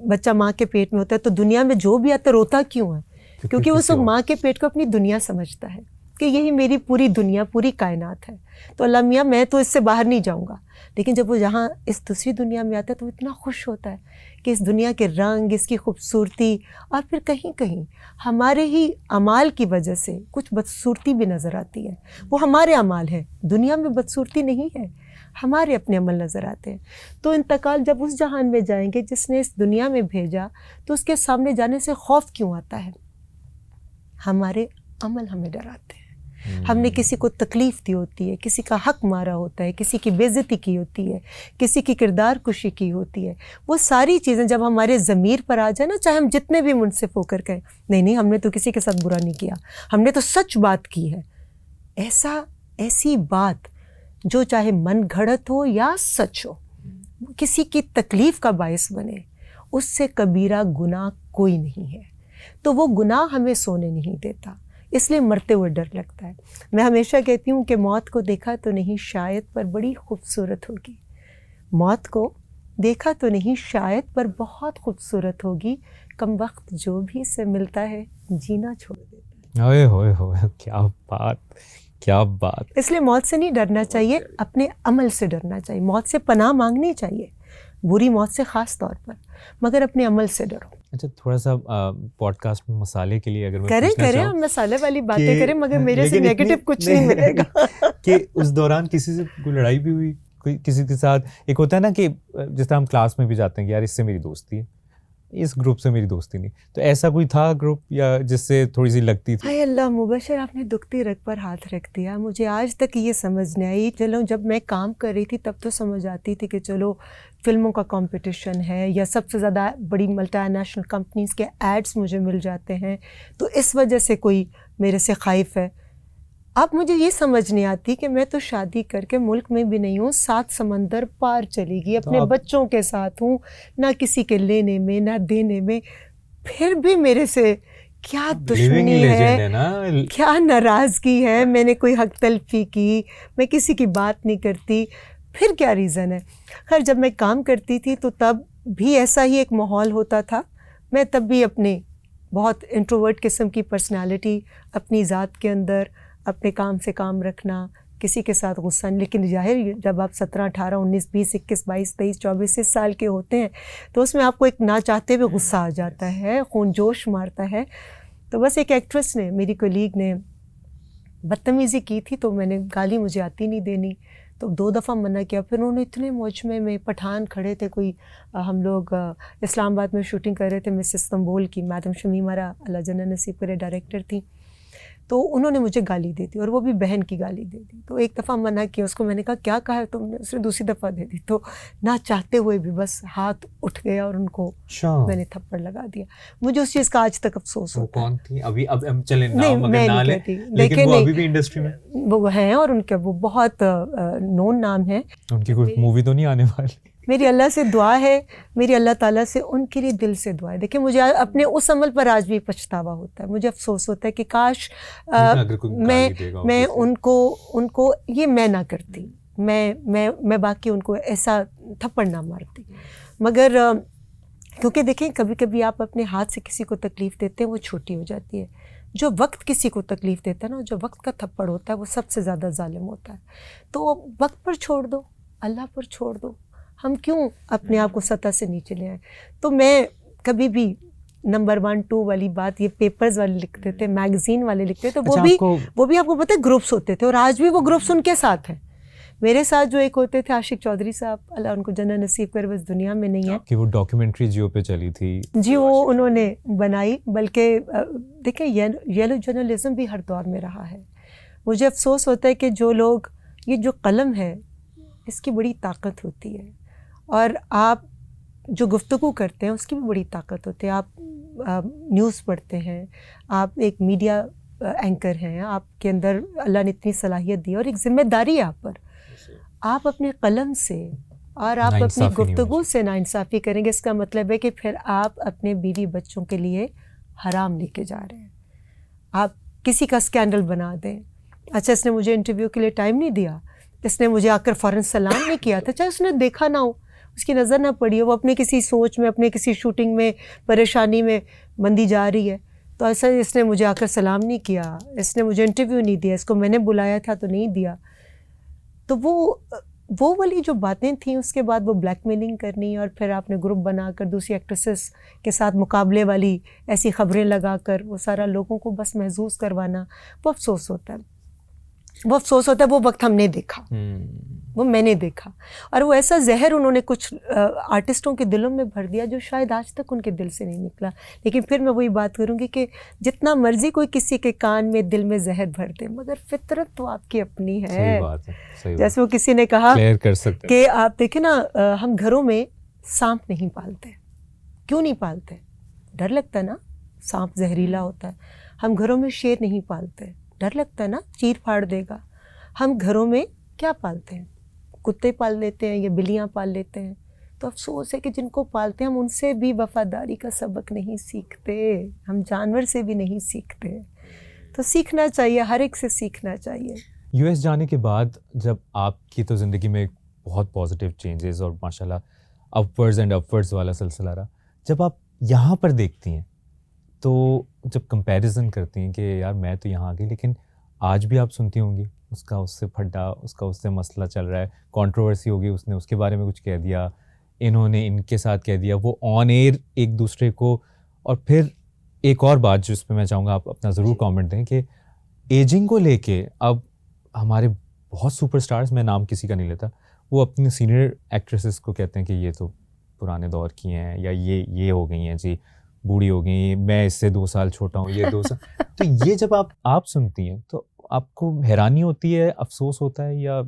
بچہ ماں کے پیٹ میں ہوتا ہے تو دنیا میں جو بھی آتا ہے روتا کیوں ہے؟ کیونکہ وہ سب ماں کے پیٹ کو اپنی دنیا سمجھتا ہے کہ یہی میری پوری دنیا، پوری کائنات ہے. تو اللہ میاں میں تو اس سے باہر نہیں جاؤں گا. لیکن جب وہ یہاں اس دوسری دنیا میں آتا ہے تو وہ اتنا خوش ہوتا ہے کہ اس دنیا کے رنگ، اس کی خوبصورتی، اور پھر کہیں کہیں ہمارے ہی اعمال کی وجہ سے کچھ بدصورتی بھی نظر آتی ہے. وہ ہمارے اعمال ہیں، دنیا میں بدصورتی نہیں ہے، ہمارے اپنے عمل نظر آتے ہیں. تو انتقال جب اس جہان میں جائیں گے جس نے اس دنیا میں بھیجا، تو اس کے سامنے جانے سے خوف کیوں آتا ہے؟ ہمارے عمل ہمیں ڈراتے ہیں. ہم نے کسی کو تکلیف دی ہوتی ہے، کسی کا حق مارا ہوتا ہے، کسی کی بے عزتی کی ہوتی ہے، کسی کی کردار کشی کی ہوتی ہے. وہ ساری چیزیں جب ہمارے ضمیر پر آ جائے نا، چاہے ہم جتنے بھی منصف ہو کر کہیں نہیں ہم نے تو کسی کے ساتھ برا نہیں کیا، ہم نے تو سچ بات کی ہے، ایسی بات جو چاہے من گھڑت ہو یا سچ ہو، کسی کی تکلیف کا باعث بنے، اس سے کبیرہ گناہ کوئی نہیں ہے. تو وہ گناہ ہمیں سونے نہیں دیتا، اس لیے مرتے ہوئے ڈر لگتا ہے. میں ہمیشہ کہتی ہوں کہ موت کو دیکھا تو نہیں شاید پر بڑی خوبصورت ہوگی. موت کو دیکھا تو نہیں شاید پر بہت خوبصورت ہوگی. کم وقت جو بھی سے ملتا ہے جینا چھوڑ دیتا ہے. اوئے ہوئے ہوئے، کیا بات، کیا بات. اس لیے موت سے نہیں ڈرنا چاہیے، اپنے عمل سے ڈرنا چاہیے. موت سے پناہ مانگنی چاہیے، بری موت سے خاص طور پر، مگر اپنے عمل سے ڈرو. اچھا، تھوڑا سا پوڈ کاسٹ میں مسالے کے لیے اگر میں کریں ہم مسالے والی باتیں کریں، مگر میرے سے نیگیٹو کچھ نہیں ملے گا. کہ اس دوران کسی سے کوئی لڑائی بھی ہوئی، کوئی کسی کے ساتھ؟ ایک ہوتا ہے نا کہ جس طرح ہم کلاس میں بھی جاتے ہیں کہ یار اس سے میری دوستی ہے، اس گروپ سے میری دوستی نہیں، تو ایسا کوئی تھا گروپ یا جس سے تھوڑی سی لگتی تھی؟ اے اللہ مبشر، آپ نے دکھتی رگ پر ہاتھ رکھ دیا. مجھے آج تک یہ سمجھ نہیں آئی. چلو جب میں کام کر رہی تھی تب تو سمجھ آتی تھی کہ چلو فلموں کا کمپٹیشن ہے، یا سب سے زیادہ بڑی ملٹی نیشنل کمپنیز کے ایڈز مجھے مل جاتے ہیں تو اس وجہ سے کوئی میرے سے خائف ہے. اب مجھے یہ سمجھ نہیں آتی کہ میں تو شادی کر کے ملک میں بھی نہیں ہوں، 7 سمندر پار چلی گئی، اپنے بچوں کے ساتھ ہوں، نہ کسی کے لینے میں نہ دینے میں، پھر بھی میرے سے کیا دشمنی ہے، کیا ناراضگی ہے؟ میں نے کوئی حق تلفی کی؟ میں کسی کی بات نہیں کرتی، پھر کیا ریزن ہے؟ خیر جب میں کام کرتی تھی تو تب بھی ایسا ہی ایک ماحول ہوتا تھا. میں تب بھی اپنے بہت انٹروورٹ قسم کی پرسنالٹی، اپنی ذات کے اندر اپنے کام سے کام رکھنا، کسی کے ساتھ غصہ نہیں. لیکن ظاہر جب آپ 17 18 19 20 21 22 23 24 سال کے ہوتے ہیں تو اس میں آپ کو ایک نہ چاہتے ہوئے غصہ آ جاتا ہے، خون جوش مارتا ہے. تو بس ایک ایکٹریس نے، میری کولیگ نے بدتمیزی کی تھی، تو میں نے گالی مجھے آتی نہیں دینی، تو 2 دفعہ منع کیا. پھر انہوں نے اتنے مجمع میں پٹھان کھڑے تھے، کوئی ہم لوگ اسلام آباد میں شوٹنگ کر رہے تھے، مس استنبول کی میڈم شمیمہ اللہ جنت نصیب کرے ڈائریکٹر تھیں، تو انہوں نے مجھے گالی دے دی، اور وہ بھی بہن کی گالی دے دی. تو ایک دفعہ منع کیا اس کو، میں نے کہا کیا کہا ہے تم نے؟ اس نے دوسری دفعہ دے دی. تو نہ چاہتے ہوئے بھی بس ہاتھ اٹھ گیا اور ان کو میں نے تھپڑ لگا دیا. مجھے اس چیز کا آج تک افسوس ہوتا ہے. کون تھی؟ ابھی اب چلیں نہیں میں نہیں کہتی، لیکن وہ ابھی بھی انڈسٹری میں وہ ہیں، اور ان کے وہ بہت نون نام ہے. ان کی کوئی مووی تو نہیں آنے والی؟ میری اللہ سے دعا ہے، میری اللہ تعالیٰ سے ان کے لیے دل سے دعا ہے. دیکھیں مجھے اپنے اس عمل پر آج بھی پچھتاوا ہوتا ہے، مجھے افسوس ہوتا ہے کہ کاش میں ان کو یہ میں نہ کرتی، میں باقی ان کو ایسا تھپڑ نہ مارتی. مگر کیونکہ دیکھیں کبھی کبھی آپ اپنے ہاتھ سے کسی کو تکلیف دیتے ہیں وہ چھوٹی ہو جاتی ہے. جو وقت کسی کو تکلیف دیتا ہے نا، جو وقت کا تھپڑ ہوتا ہے وہ سب سے زیادہ ظالم ہوتا ہے. تو وقت پر چھوڑ دو، اللہ پر چھوڑ دو. ہم کیوں اپنے آپ کو سطح سے نیچے لے آئیں؟ تو میں کبھی بھی نمبر 1 2 والی بات، یہ پیپرز والے لکھتے تھے، میگزین والے لکھتے تھے، وہ بھی آپ کو پتہ ہے گروپس ہوتے تھے، اور آج بھی وہ گروپس ان کے ساتھ ہیں. میرے ساتھ جو ایک ہوتے تھے عاشق چودھری صاحب، اللہ ان کو جنت نصیب کرے، بس دنیا میں نہیں ہے. کہ وہ ڈاکیومنٹری جیو پہ چلی تھی جی، وہ انہوں نے بنائی. بلکہ دیکھیں یلو جرنلزم بھی ہر دور میں رہا ہے. مجھے افسوس ہوتا ہے کہ جو لوگ، یہ جو قلم ہے اس کی بڑی طاقت ہوتی ہے، اور آپ جو گفتگو کرتے ہیں اس کی بھی بڑی طاقت ہوتی ہے. آپ نیوز پڑھتے ہیں، آپ ایک میڈیا اینکر ہیں، آپ کے اندر اللہ نے اتنی صلاحیت دی، اور ایک ذمہ داری ہے آپ پر. آپ اپنے قلم سے اور آپ اپنی گفتگو سے ناانصافی کریں گے، اس کا مطلب ہے کہ پھر آپ اپنے بیوی بچوں کے لیے حرام لے کے جا رہے ہیں. آپ کسی کا اسکینڈل بنا دیں، اچھا اس نے مجھے انٹرویو کے لیے ٹائم نہیں دیا، جس نے مجھے آ کر فوراً سلام نہیں کیا تھا, چاہے اس نے دیکھا نہ ہو, اس کی نظر نہ پڑی ہو, وہ اپنے کسی سوچ میں, اپنے کسی شوٹنگ میں, پریشانی میں بندی جا رہی ہے, تو ایسا اس نے مجھے آ کر سلام نہیں کیا, اس نے مجھے انٹرویو نہیں دیا, اس کو میں نے بلایا تھا تو نہیں دیا. تو وہ والی جو باتیں تھیں, اس کے بعد وہ بلیک میلنگ کرنی, اور پھر آپ نے گروپ بنا کر دوسری ایکٹریسز کے ساتھ مقابلے والی ایسی خبریں لگا کر وہ سارا لوگوں کو بس محظوظ کروانا, وہ افسوس ہوتا ہے. وہ افسوس ہوتا ہے, وہ وقت ہم نے دیکھا, وہ میں نے دیکھا, اور وہ ایسا زہر انہوں نے کچھ آرٹسٹوں کے دلوں میں بھر دیا جو شاید آج تک ان کے دل سے نہیں نکلا. لیکن پھر میں وہی بات کروں گی کہ جتنا مرضی کوئی کسی کے کان میں دل میں زہر بھر دے, مگر فطرت تو آپ کی اپنی ہے. صحیح بات ہے. جیسے وہ کسی نے کہا کر سکتے کہ آپ دیکھیں نا, ہم گھروں میں سانپ نہیں پالتے. کیوں نہیں پالتے؟ ڈر لگتا ہے نا, سانپ زہریلا ہوتا ہے. ہم گھروں میں شیر نہیں پالتے, ڈر لگتا ہے نا, چیر پھاڑ دے گا. ہم گھروں میں کیا پالتے ہیں؟ کتے پال لیتے ہیں یا بلیاں پال لیتے ہیں. تو افسوس ہے کہ جن کو پالتے ہیں ہم ان سے بھی وفاداری کا سبق نہیں سیکھتے, ہم جانور سے بھی نہیں سیکھتے. تو سیکھنا چاہیے, ہر ایک سے سیکھنا چاہیے. یو ایس جانے کے بعد جب آپ کی تو زندگی میں بہت پازیٹیو چینجز اور ماشاء اللہ اپورڈز اینڈ اپورڈز والا سلسلہ رہا, جب آپ یہاں پر دیکھتی ہیں تو جب کمپیریزن کرتی ہیں کہ یار میں تو یہاں آ گئی, لیکن آج بھی آپ سنتی ہوں گی اس کا اس سے پھڈا, اس کا اس سے مسئلہ چل رہا ہے, کنٹروورسی ہوگی, اس نے اس کے بارے میں کچھ کہہ دیا, انہوں نے ان کے ساتھ کہہ دیا, وہ آن ایئر ایک دوسرے کو. اور پھر ایک اور بات جس پہ میں چاہوں گا آپ اپنا ضرور کامنٹ دیں کہ ایجنگ کو لے کے اب ہمارے بہت سپر اسٹارز, میں نام کسی کا نہیں لیتا, وہ اپنی سینئر ایکٹریسز کو کہتے ہیں کہ یہ تو پرانے دور کی ہیں, یا یہ ہو گئی ہیں جی, بوڑھی ہو گئی, میں اس سے 2 سال چھوٹا ہوں, یہ 2 سال. تو یہ جب آپ سنتی ہیں تو آپ کو حیرانی ہوتی ہے, افسوس ہوتا ہے, یا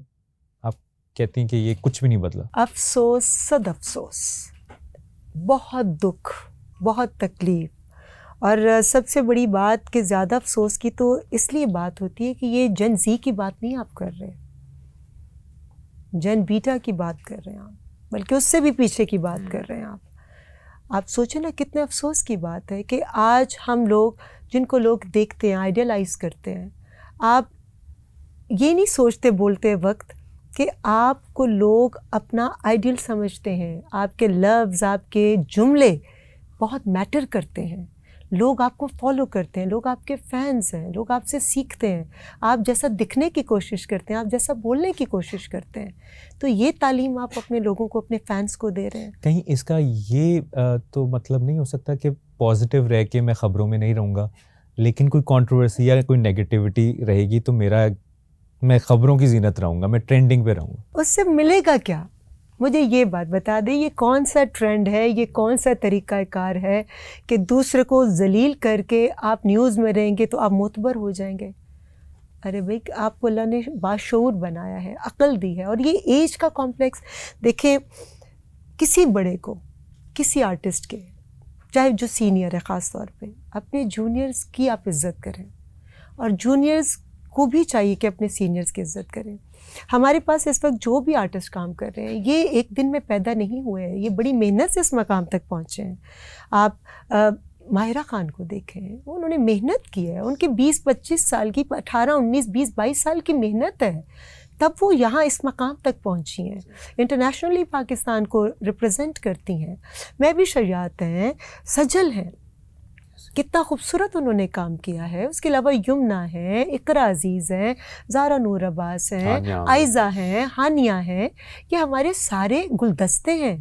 آپ کہتی ہیں کہ یہ کچھ بھی نہیں بدلا؟ افسوس, صد افسوس, بہت دکھ, بہت تکلیف. اور سب سے بڑی بات کہ زیادہ افسوس کی تو اس لیے بات ہوتی ہے کہ یہ جن زی کی بات نہیں آپ کر رہے, جن بیٹا کی بات کر رہے ہیں آپ, بلکہ اس سے بھی پیچھے کی بات کر رہے ہیں آپ. آپ سوچیں نا کتنے افسوس کی بات ہے کہ آج ہم لوگ جن کو لوگ دیکھتے ہیں, آئیڈیلائز کرتے ہیں, آپ یہ نہیں سوچتے بولتے وقت کہ آپ کو لوگ اپنا آئیڈیل سمجھتے ہیں, آپ کے لفظ, آپ کے جملے بہت میٹر کرتے ہیں, لوگ آپ کو فالو کرتے ہیں, لوگ آپ کے فینس ہیں, لوگ آپ سے سیکھتے ہیں, آپ جیسا دکھنے کی کوشش کرتے ہیں, آپ جیسا بولنے کی کوشش کرتے ہیں. تو یہ تعلیم آپ اپنے لوگوں کو, اپنے فینس کو دے رہے ہیں. کہیں اس کا یہ تو مطلب نہیں ہو سکتا کہ پازیٹیو رہ کے میں خبروں میں نہیں رہوں گا, لیکن کوئی کنٹروورسی یا کوئی نیگیٹیوٹی رہے گی تو میں خبروں کی زینت رہوں گا, میں ٹرینڈنگ پہ رہوں گا؟ اس سے ملے گا کیا؟ مجھے یہ بات بتا دیں, یہ کون سا ٹرینڈ ہے, یہ کون سا طریقہ کار ہے کہ دوسرے کو ذلیل کر کے آپ نیوز میں رہیں گے تو آپ معتبر ہو جائیں گے؟ ارے بھائی, آپ کو اللہ نے باشعور بنایا ہے, عقل دی ہے, اور یہ ایج کا کمپلیکس دیکھیں, کسی بڑے کو, کسی آرٹسٹ کے, چاہے جو سینئر ہے خاص طور پہ, اپنے جونیئرز کی آپ عزت کریں, اور جونیئرز کو بھی چاہیے کہ اپنے سینئرز کی عزت کریں. ہمارے پاس اس وقت جو بھی آرٹسٹ کام کر رہے ہیں, یہ ایک دن میں پیدا نہیں ہوئے ہیں, یہ بڑی محنت سے اس مقام تک پہنچے ہیں. آپ ماہرہ خان کو دیکھیں, انہوں نے محنت کی ہے, ان کے 20-25 سال کی, 18-19-20-22 سال کی محنت ہے, تب وہ یہاں اس مقام تک پہنچی ہیں, انٹرنیشنلی پاکستان کو ریپرزینٹ کرتی ہیں. میں بھی شجاعت ہیں, سجل ہیں, کتنا خوبصورت انہوں نے کام کیا ہے. اس کے علاوہ یمنا ہیں, اقرا عزیز ہیں, زارا نور عباس ہیں, آئزہ ہیں, ہانیہ ہیں, یہ ہمارے سارے گلدستے ہیں,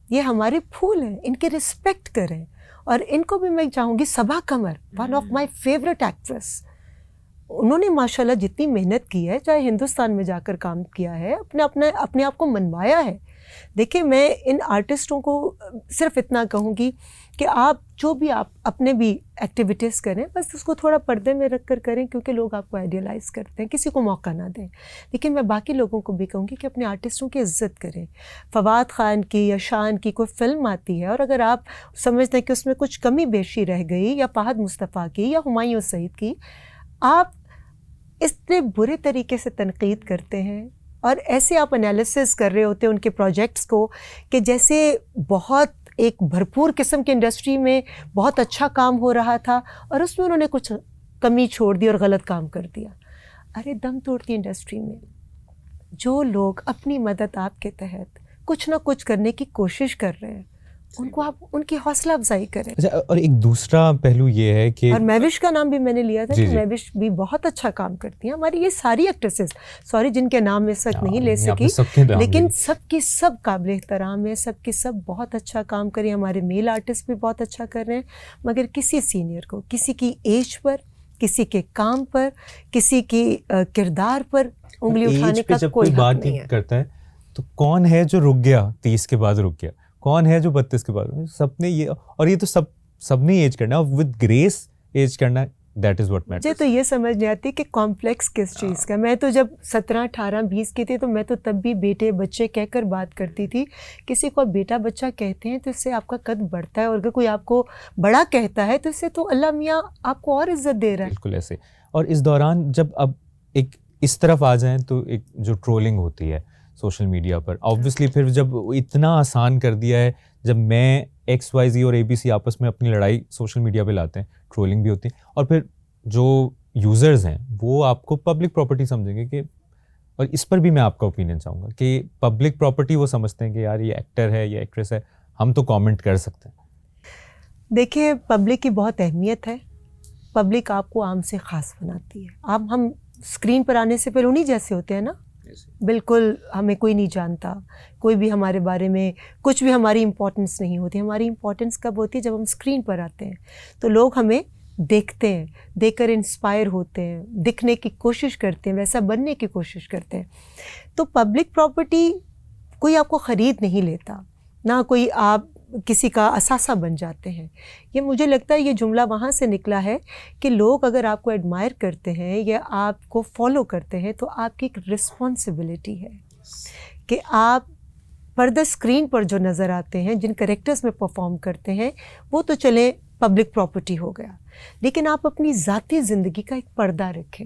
یہ ہمارے پھول ہیں, ان کے رسپیکٹ کریں. اور ان کو بھی میں چاہوں گی, Saba Qamar, one of my favourite actress, انہوں نے ماشاءاللہ جتنی محنت کی ہے, چاہے ہندوستان میں جا کر کام کیا ہے, اپنے آپ کو منوایا ہے. دیکھیں, میں ان آرٹسٹوں کو صرف اتنا کہوں گی کہ آپ جو بھی آپ اپنے بھی ایکٹیویٹیز کریں, بس اس کو تھوڑا پردے میں رکھ کر کریں, کیونکہ لوگ آپ کو آئیڈیلائز کرتے ہیں, کسی کو موقع نہ دیں. لیکن میں باقی لوگوں کو بھی کہوں گی کہ اپنے آرٹسٹوں کی عزت کریں. فواد خان کی یا شان کی کوئی فلم آتی ہے, اور اگر آپ سمجھتے ہیں کہ اس میں کچھ کمی بیشی رہ گئی, یا فہد مصطفیٰ کی یا ہمایوں سعید کی, آپ اتنے برے طریقے سے تنقید کرتے ہیں, اور ایسے آپ انالیسس کر رہے ہوتے ہیں ان کے پروجیکٹس کو کہ جیسے بہت ایک بھرپور قسم کی انڈسٹری میں بہت اچھا کام ہو رہا تھا, اور اس میں انہوں نے کچھ کمی چھوڑ دی اور غلط کام کر دیا. ارے دم توڑتی انڈسٹری میں, جو لوگ اپنی مدد آپ کے تحت کچھ نہ کچھ کرنے کی کوشش کر رہے ہیں ان کو آپ ان کی حوصلہ افزائی کریں. اچھا، اور ایک دوسرا پہلو یہ ہے کہ اور مہوش کا نام بھی میں نے لیا تھا جی کہ جی. مہوش بھی بہت اچھا کام کرتی ہیں. ہماری یہ ساری ایکٹریسز، سوری جن کے نام میں اس وقت نہیں لے آپ نے سکی، سب کے نام لیکن لیے. سب کی سب قابل احترام ہے، سب کی سب بہت اچھا کام کر رہی ہیں. ہمارے میل آرٹسٹ بھی بہت اچھا کر رہے ہیں، مگر کسی سینئر کو، کسی کی ایج پر، کسی کے کام پر، کسی کی کردار پر انگلی اٹھانے کا جب کوئی کوئی حق بات نہیں ہے. کرتا ہے تو کون ہے جو رک گیا 30 کے بعد رک گیا، کون ہے جو 32 کے بعد؟ سب نے یہ، اور یہ تو سب نے ایج کرنا ہے ود گریس ایج کرنا. That is what matters. مجھے تو یہ سمجھ نہیں آتی کہ کمپلیکس کس چیز کا. میں تو جب 17 18 20 کی تھی تو میں تو تب بھی بیٹے بچے کہہ کر بات کرتی تھی. کسی کو بیٹا بچہ کہتے ہیں تو اس سے آپ کا قد بڑھتا ہے، اور اگر کوئی آپ کو بڑا کہتا ہے تو اس سے تو اللہ میاں آپ کو اور عزت دے رہا ہے. بالکل ایسے. اور اس دوران جب اب ایک اس طرف آ جائیں تو ایک جو ٹرولنگ ہوتی ہے سوشل میڈیا پر، آبویسلی پھر جب اتنا آسان کر دیا ہے، جب میں XYZ اور ABC آپس میں اپنی لڑائی سوشل میڈیا پہ لاتے ہیں، ٹرولنگ بھی ہوتی ہے، اور پھر جو یوزرز ہیں وہ آپ کو پبلک پراپرٹی سمجھیں گے. کہ اور اس پر بھی میں آپ کا اوپینین چاہوں گا کہ پبلک پراپرٹی وہ سمجھتے ہیں کہ یار یہ ایکٹر ہے، یہ ایکٹریس ہے، ہم تو کامنٹ کر سکتے ہیں. دیکھیے پبلک کی بہت اہمیت ہے. پبلک آپ کو عام سے خاص بناتی ہے. ہم اسکرین پر آنے سے پہلے انہیں جیسے ہوتے ہیں نا، بالکل ہمیں کوئی نہیں جانتا، کوئی بھی ہمارے بارے میں کچھ بھی ہماری امپورٹنس نہیں ہوتی. ہماری امپورٹنس کب ہوتی ہے؟ جب ہم اسکرین پر آتے ہیں تو لوگ ہمیں دیکھتے ہیں، دیکھ کر انسپائر ہوتے ہیں، دکھنے کی کوشش کرتے ہیں، ویسا بننے کی کوشش کرتے ہیں. تو پبلک پراپرٹی کوئی آپ کو خرید نہیں لیتا، نہ کوئی آپ کسی کا اثاثہ بن جاتے ہیں. یہ مجھے لگتا ہے یہ جملہ وہاں سے نکلا ہے کہ لوگ اگر آپ کو ایڈمائر کرتے ہیں یا آپ کو فالو کرتے ہیں تو آپ کی ایک رسپانسبلٹی ہے کہ آپ پردہ اسکرین پر جو نظر آتے ہیں، جن کریکٹرز میں پرفارم کرتے ہیں، وہ تو چلیں پبلک پراپرٹی ہو گیا، لیکن آپ اپنی ذاتی زندگی کا ایک پردہ رکھیں.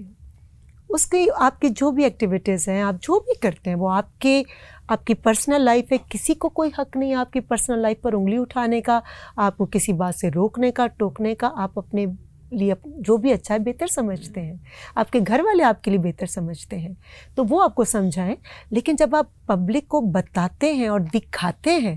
اس کی آپ کی جو بھی ایکٹیویٹیز ہیں، آپ جو بھی کرتے ہیں، وہ آپ کی پرسنل لائف ہے. کسی کو کوئی حق نہیں ہے آپ کی پرسنل لائف پر انگلی اٹھانے کا، آپ کو کسی بات سے روکنے کا، ٹوکنے کا. آپ اپنے لیے جو بھی اچھا ہے بہتر سمجھتے ہیں، آپ کے گھر والے آپ کے لیے بہتر سمجھتے ہیں تو وہ آپ کو سمجھائیں. لیکن جب آپ پبلک کو بتاتے ہیں اور دکھاتے ہیں،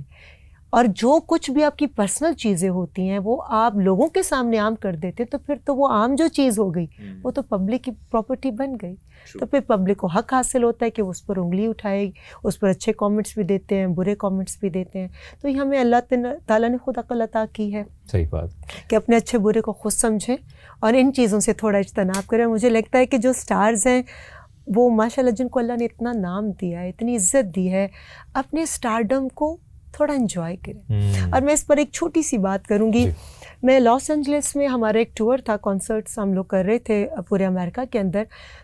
اور جو کچھ بھی آپ کی پرسنل چیزیں ہوتی ہیں وہ آپ لوگوں کے سامنے عام کر دیتے، تو پھر تو وہ عام جو چیز ہو گئی وہ تو پبلک کی پراپرٹی بن گئی. تو پھر پبلک کو حق حاصل ہوتا ہے کہ وہ اس پر انگلی اٹھائے، اس پر اچھے کامنٹس بھی دیتے ہیں، برے کامنٹس بھی دیتے ہیں. تو یہ ہمیں اللہ تعالیٰ نے خود عقل عطا کی ہے. صحیح بات. کہ اپنے اچھے برے کو خود سمجھیں اور ان چیزوں سے تھوڑا اجتناب کریں. مجھے لگتا ہے کہ جو سٹارز ہیں وہ ماشاءاللہ جن کو اللہ نے اتنا نام دیا ہے، اتنی عزت دی ہے، اپنے سٹارڈم کو تھوڑا انجوائے کریں. اور میں اس پر ایک چھوٹی سی بات کروں گی. میں لاس اینجلس میں ہمارا ایک ٹور تھا، کانسرٹس ہم لوگ کر رہے تھے پورے امریکہ کے اندر.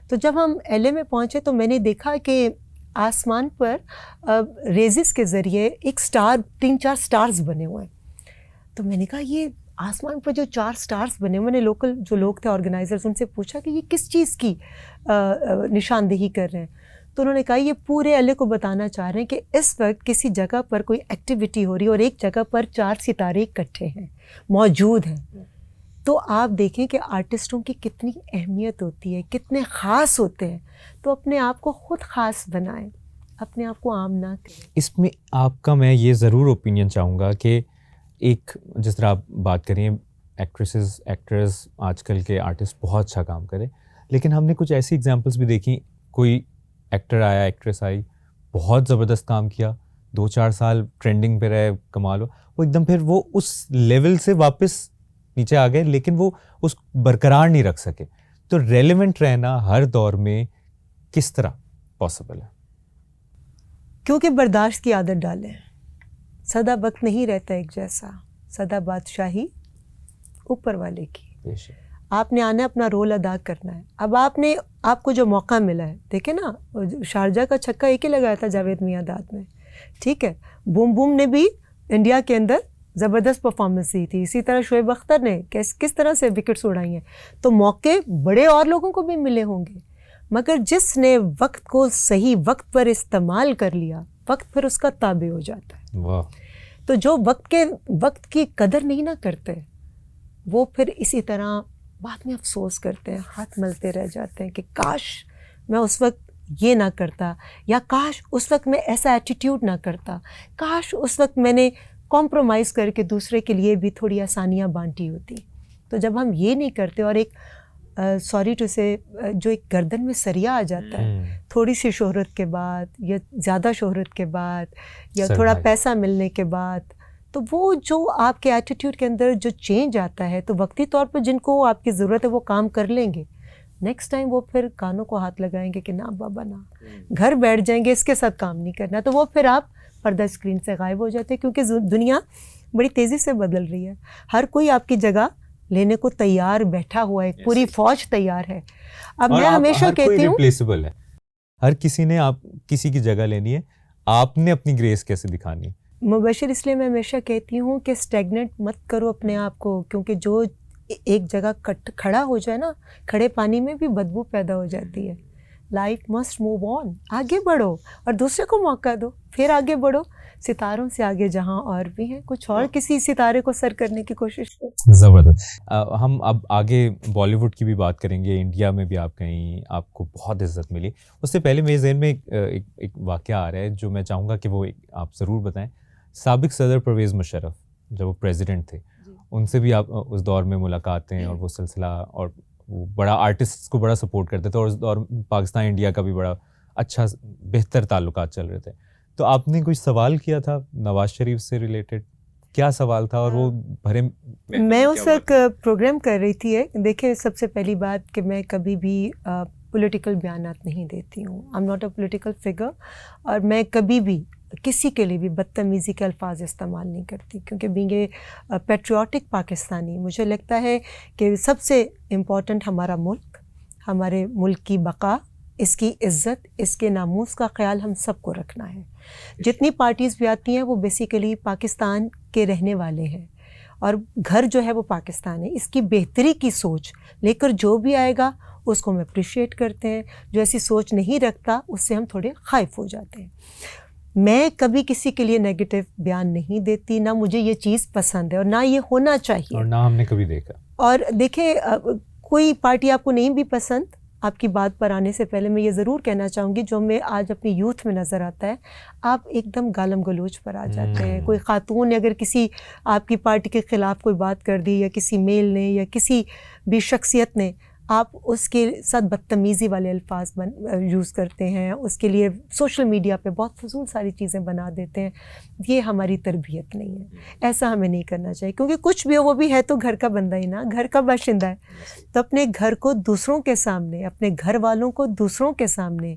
تو جب ہم LA میں پہنچے تو میں نے دیکھا کہ آسمان پر ریزز کے ذریعے ایک سٹار، 3-4 سٹارز بنے ہوئے ہیں. تو میں نے کہا یہ آسمان پر جو 4 سٹارز بنے ہوئے، میں نے لوکل جو لوگ تھے آرگنائزرز ان سے پوچھا کہ یہ کس چیز کی نشاندہی کر رہے ہیں. تو انہوں نے کہا یہ پورے LA کو بتانا چاہ رہے ہیں کہ اس وقت کسی جگہ پر کوئی ایکٹیویٹی ہو رہی ہے اور ایک جگہ پر 4 ستارے اکٹھے ہیں، موجود ہیں. تو آپ دیکھیں کہ آرٹسٹوں کی کتنی اہمیت ہوتی ہے، کتنے خاص ہوتے ہیں. تو اپنے آپ کو خود خاص بنائیں، اپنے آپ کو عام نہ کریں. اس میں آپ کا میں یہ ضرور اوپینین چاہوں گا کہ ایک جس طرح آپ بات کریں ایکٹریسز، ایکٹرز، آج کل کے آرٹسٹ بہت اچھا کام کرے، لیکن ہم نے کچھ ایسی ایگزامپلس بھی دیکھی، کوئی ایکٹر آیا، ایکٹریس آئی، بہت زبردست کام کیا، 2-4 سال ٹرینڈنگ پہ رہے، کمال ہو، وہ ایک دم پھر وہ اس لیول سے واپس نیچے آ گئے، لیکن وہ اس برقرار نہیں رکھ سکے. تو ریلیونٹ رہنا ہر دور میں کس طرح پاسبل ہے؟ کیونکہ برداشت کی عادت ڈالیں. سدا وقت نہیں رہتا ایک جیسا، سدا بادشاہی اوپر والے کی. آپ نے آنا اپنا رول ادا کرنا ہے. اب آپ کو جو موقع ملا ہے، دیکھیں نا شارجہ کا چھکا ایک ہی لگایا تھا جاوید میاں-داد میں، ٹھیک ہے. بوم بوم نے بھی انڈیا کے اندر زبردست پرفارمنس دی تھی، اسی طرح شعیب اختر نے کس طرح سے وکٹس اڑائی ہیں. تو موقع بڑے اور لوگوں کو بھی ملے ہوں گے، مگر جس نے وقت کو صحیح وقت پر استعمال کر لیا، وقت پھر اس کا تابع ہو جاتا ہے. واہ. تو جو وقت کی قدر نہیں نہ کرتے، وہ پھر اسی طرح بعد میں افسوس کرتے ہیں، ہاتھ ملتے رہ جاتے ہیں کہ کاش میں اس وقت یہ نہ کرتا, یا کاش اس وقت میں ایسا ایٹیٹیوڈ نہ کرتا, کاش اس وقت میں نے کمپرومائز کر کے دوسرے کے لیے بھی تھوڑی آسانیاں بانٹی ہوتی. تو جب ہم یہ نہیں کرتے اور ایک سوری ٹو سے جو ایک گردن میں سریا آ جاتا ہے تھوڑی سی شہرت کے بعد یا زیادہ شہرت کے بعد یا تھوڑا پیسہ ملنے کے بعد, تو وہ جو آپ کے ایٹیٹیوڈ کے اندر جو چینج آتا ہے, تو وقتی طور پر جن کو آپ کی ضرورت ہے وہ کام کر لیں گے, نیکسٹ ٹائم وہ پھر کانوں کو ہاتھ لگائیں گے کہ نہ بابا نہ, گھر بیٹھ جائیں گے, اس کے ساتھ کام نہیں کرنا. تو وہ پھر آپ پردہ اسکرین سے غائب ہو جاتے ہیں, کیونکہ دنیا بڑی تیزی سے بدل رہی ہے. ہر کوئی آپ کی جگہ لینے کو تیار بیٹھا ہوا ہے, پوری فوج تیار ہے. اب میں ہمیشہ کہتی ہوں ریپلیسیبل ہے, ہر کسی نے آپ کسی کی جگہ لینی ہے, آپ نے اپنی گریس کیسے دکھانی ہے. مبشر, اس لیے میں ہمیشہ کہتی ہوں کہ اسٹیگنٹ مت کرو اپنے آپ کو, کیونکہ جو ایک جگہ کھڑا ہو جائے نا, کھڑے پانی میں بھی بدبو پیدا ہو جاتی ہے. لائف مسٹ موو آن, آگے بڑھو اور دوسرے کو موقع دو, پھر آگے بڑھو. ستاروں سے آگے جہاں اور بھی ہیں, کچھ اور کسی ستارے کو سر کرنے کی کوشش کرو. زبردست. ہم اب آگے بالی ووڈ کی بھی بات کریں گے. انڈیا میں بھی آپ کہیں, آپ کو بہت عزت ملی. اس سے پہلے میرے ذہن میں ایک واقعہ آ رہا ہے جو میں چاہوں گا کہ وہ آپ ضرور بتائیں. سابق صدر پرویز مشرف جب وہ پریزیڈنٹ تھے, ان سے بھی آپ اس دور میں ملاقاتیں اور وہ سلسلہ, اور وہ بڑا آرٹسٹ کو بڑا سپورٹ کرتے تھے, اور اس دور پاکستان انڈیا کا بھی بڑا اچھا بہتر تعلقات چل رہے تھے. تو آپ نے کوئی سوال کیا تھا نواز شریف سے ریلیٹڈ, کیا سوال تھا؟ اور وہ بھرے میں اس وقت پروگرام کر رہی تھی. دیکھیں, سب سے پہلی بات کہ میں کبھی بھی پولیٹیکل بیانات نہیں دیتی ہوں. I am not a political figure, اور میں کبھی بھی کسی کے لیے بھی بدتمیزی کے الفاظ استعمال نہیں کرتی, کیونکہ بینگ اے پیٹریوٹک پاکستانی مجھے لگتا ہے کہ سب سے امپورٹنٹ ہمارا ملک, ہمارے ملک کی بقا, اس کی عزت, اس کے ناموس کا خیال ہم سب کو رکھنا ہے. جتنی پارٹیز بھی آتی ہیں وہ بیسیکلی پاکستان کے رہنے والے ہیں, اور گھر جو ہے وہ پاکستان ہے. اس کی بہتری کی سوچ لے کر جو بھی آئے گا اس کو ہم اپریشیٹ کرتے ہیں. جو ایسی سوچ نہیں رکھتا اس سے ہم تھوڑے خائف ہو جاتے ہیں. میں کبھی کسی کے لیے نیگیٹو بیان نہیں دیتی, نہ مجھے یہ چیز پسند ہے اور نہ یہ ہونا چاہیے, اور نہ ہم نے کبھی دیکھا. اور دیکھیں, کوئی پارٹی آپ کو نہیں بھی پسند, آپ کی بات پر آنے سے پہلے میں یہ ضرور کہنا چاہوں گی, جو میں آج اپنی یوتھ میں نظر آتا ہے, آپ ایک دم گالم گلوچ پر آ جاتے ہیں. کوئی خاتون نے اگر کسی آپ کی پارٹی کے خلاف کوئی بات کر دی, یا کسی میل نے یا کسی بھی شخصیت نے, آپ اس کے ساتھ بدتمیزی والے الفاظ یوز کرتے ہیں, اس کے لیے سوشل میڈیا پہ بہت فضول ساری چیزیں بنا دیتے ہیں. یہ ہماری تربیت نہیں ہے, ایسا ہمیں نہیں کرنا چاہیے, کیونکہ کچھ بھی ہو وہ بھی ہے تو گھر کا بندہ ہی نا, گھر کا باشندہ ہے. تو اپنے گھر کو دوسروں کے سامنے, اپنے گھر والوں کو دوسروں کے سامنے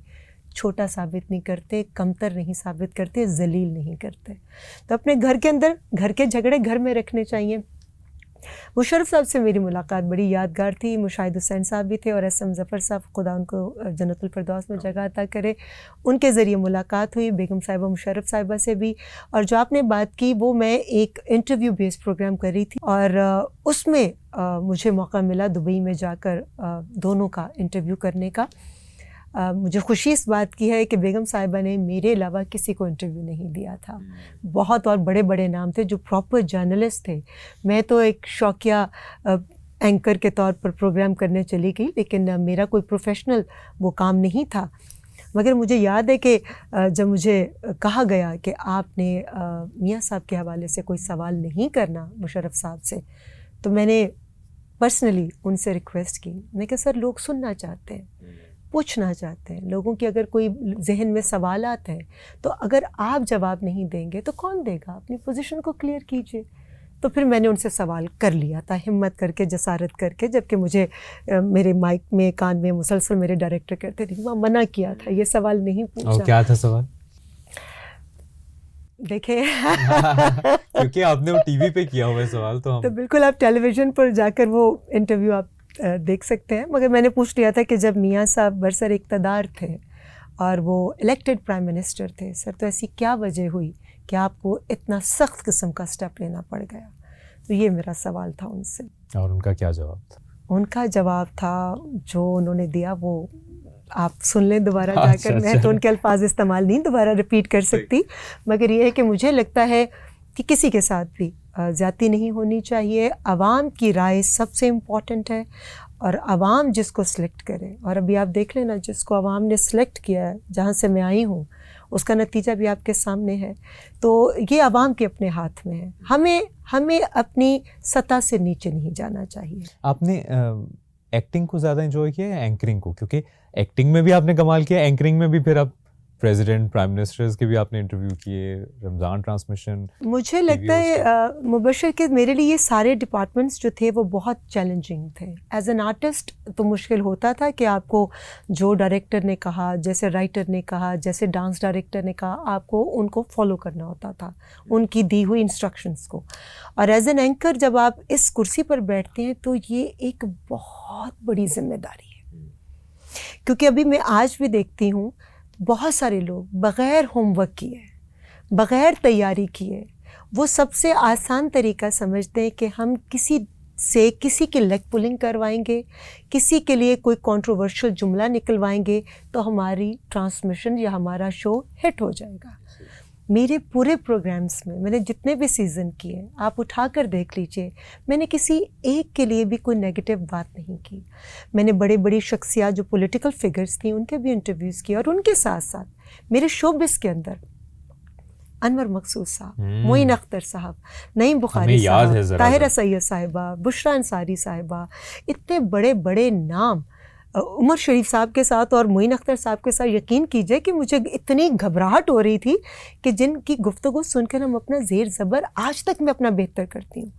چھوٹا ثابت نہیں کرتے, کمتر نہیں ثابت کرتے, ذلیل نہیں کرتے. تو اپنے گھر کے اندر گھر کے جھگڑے گھر میں رکھنے چاہیے. مشرف صاحب سے میری ملاقات بڑی یادگار تھی. مشاہد حسین صاحب بھی تھے, اور ایس ایم ظفر صاحب, خدا ان کو جنت الفردوس میں جگہ عطا کرے, ان کے ذریعے ملاقات ہوئی. بیگم صاحبہ مشرف صاحبہ سے بھی. اور جو آپ نے بات کی وہ میں ایک انٹرویو بیس پروگرام کر رہی تھی, اور اس میں مجھے موقع ملا دبئی میں جا کر دونوں کا انٹرویو کرنے کا. مجھے خوشی اس بات کی ہے کہ بیگم صاحبہ نے میرے علاوہ کسی کو انٹرویو نہیں دیا تھا. بہت اور بڑے بڑے نام تھے جو پراپر جرنلسٹ تھے. میں تو ایک شوقیہ اینکر کے طور پر پروگرام کرنے چلی گئی, لیکن میرا کوئی پروفیشنل وہ کام نہیں تھا. مگر مجھے یاد ہے کہ جب مجھے کہا گیا کہ آپ نے میاں صاحب کے حوالے سے کوئی سوال نہیں کرنا مشرف صاحب سے, تو میں نے پرسنلی ان سے ریکویسٹ کی. میں کہ سر, لوگ سننا چاہتے ہیں, پوچھنا چاہتے ہیں, لوگوں کی اگر کوئی ذہن میں سوالات ہیں تو اگر آپ جواب نہیں دیں گے تو کون دے گا, اپنی پوزیشن کو کلیئر کیجیے. تو پھر میں نے ان سے سوال کر لیا تھا, ہمت کر کے, جسارت کر کے, جبکہ مجھے میرے مائک میں, کان میں مسلسل میرے ڈائریکٹر کہتے تھے, میں منع کیا تھا, یہ سوال نہیں پوچھا. اور کیا تھا سوال؟ دیکھیں کیونکہ آپ نے وہ ٹی وی پہ کیا ہوا ہے سوال, تو بالکل آپ ٹیلی ویژن پر جا کر وہ انٹرویو آپ دیکھ سکتے ہیں. مگر میں نے پوچھ لیا تھا کہ جب میاں صاحب برسر اقتدار تھے اور وہ الیکٹڈ پرائم منسٹر تھے, سر تو ایسی کیا وجہ ہوئی کہ آپ کو اتنا سخت قسم کا سٹیپ لینا پڑ گیا؟ تو یہ میرا سوال تھا ان سے. اور ان کا کیا جواب تھا؟ ان کا جواب تھا جو انہوں نے دیا وہ آپ سن لیں دوبارہ جا کر. میں تو ان کے الفاظ استعمال نہیں دوبارہ ریپیٹ کر سکتی, مگر یہ ہے کہ مجھے لگتا ہے کہ کسی کے ساتھ بھی زیادتی نہیں ہونی چاہیے. عوام کی رائے سب سے امپورٹنٹ ہے. اور عوام جس کو سلیکٹ کرے، اور ابھی آپ دیکھ لینا جس کو عوام نے سلیکٹ کیا ہے جہاں سے میں آئی ہوں اس کا نتیجہ بھی آپ کے سامنے ہے. تو یہ عوام کے اپنے ہاتھ میں ہے. ہمیں اپنی سطح سے نیچے نہیں جانا چاہیے. آپ نے ایکٹنگ کو زیادہ انجوائے کیا ہے اینکرنگ کو؟ کیونکہ ایکٹنگ میں بھی آپ نے کمال کیا، اینکرنگ میں بھی پھر آپ پریزیڈنٹ پرائم منسٹرز کے بھی آپ نے انٹرویو کیے، رمضان ٹرانسمیشن. مجھے لگتا ہے مبشر کہ میرے لیے یہ سارے ڈپارٹمنٹس جو تھے وہ بہت چیلنجنگ تھے. ایز این آرٹسٹ تو مشکل ہوتا تھا کہ آپ کو جو ڈائریکٹر نے کہا، جیسے رائٹر نے کہا، جیسے ڈانس ڈائریکٹر نے کہا، آپ کو ان کو فالو کرنا ہوتا تھا، ان کی دی ہوئی انسٹرکشنس کو. اور ایز این اینکر جب آپ اس کرسی پر بیٹھتے ہیں تو یہ ایک بہت بڑی ذمہ داری ہے. کیونکہ ابھی میں آج بھی دیکھتی ہوں بہت سارے لوگ بغیر ہوم ورک کیے، بغیر تیاری کیے، وہ سب سے آسان طریقہ سمجھتے ہیں کہ ہم کسی کی لیگ پولنگ کروائیں گے، کسی کے لیے کوئی کنٹروورشل جملہ نکلوائیں گے تو ہماری ٹرانسمیشن یا ہمارا شو ہٹ ہو جائے گا. میرے پورے پروگرامز میں نے جتنے بھی سیزن کیے آپ اٹھا کر دیکھ لیجئے، میں نے کسی ایک کے لیے بھی کوئی نیگیٹو بات نہیں کی. میں نے بڑی شخصیات جو پولیٹیکل فگرز تھیں ان کے بھی انٹرویوز کیے، اور ان کے ساتھ ساتھ میرے شوبز کے اندر انور مقصود صاحب، معین اختر صاحب، نعیم بخاری صاحب، طاہرہ سید صاحبہ، بشریٰ انصاری صاحبہ، اتنے بڑے نام، عمر شریف صاحب کے ساتھ اور معین اختر صاحب کے ساتھ. یقین کیجئے کہ مجھے اتنی گھبراہٹ ہو رہی تھی کہ جن کی گفتگو سن کر ہم اپنا زیر زبر آج تک میں اپنا بہتر کرتی ہوں.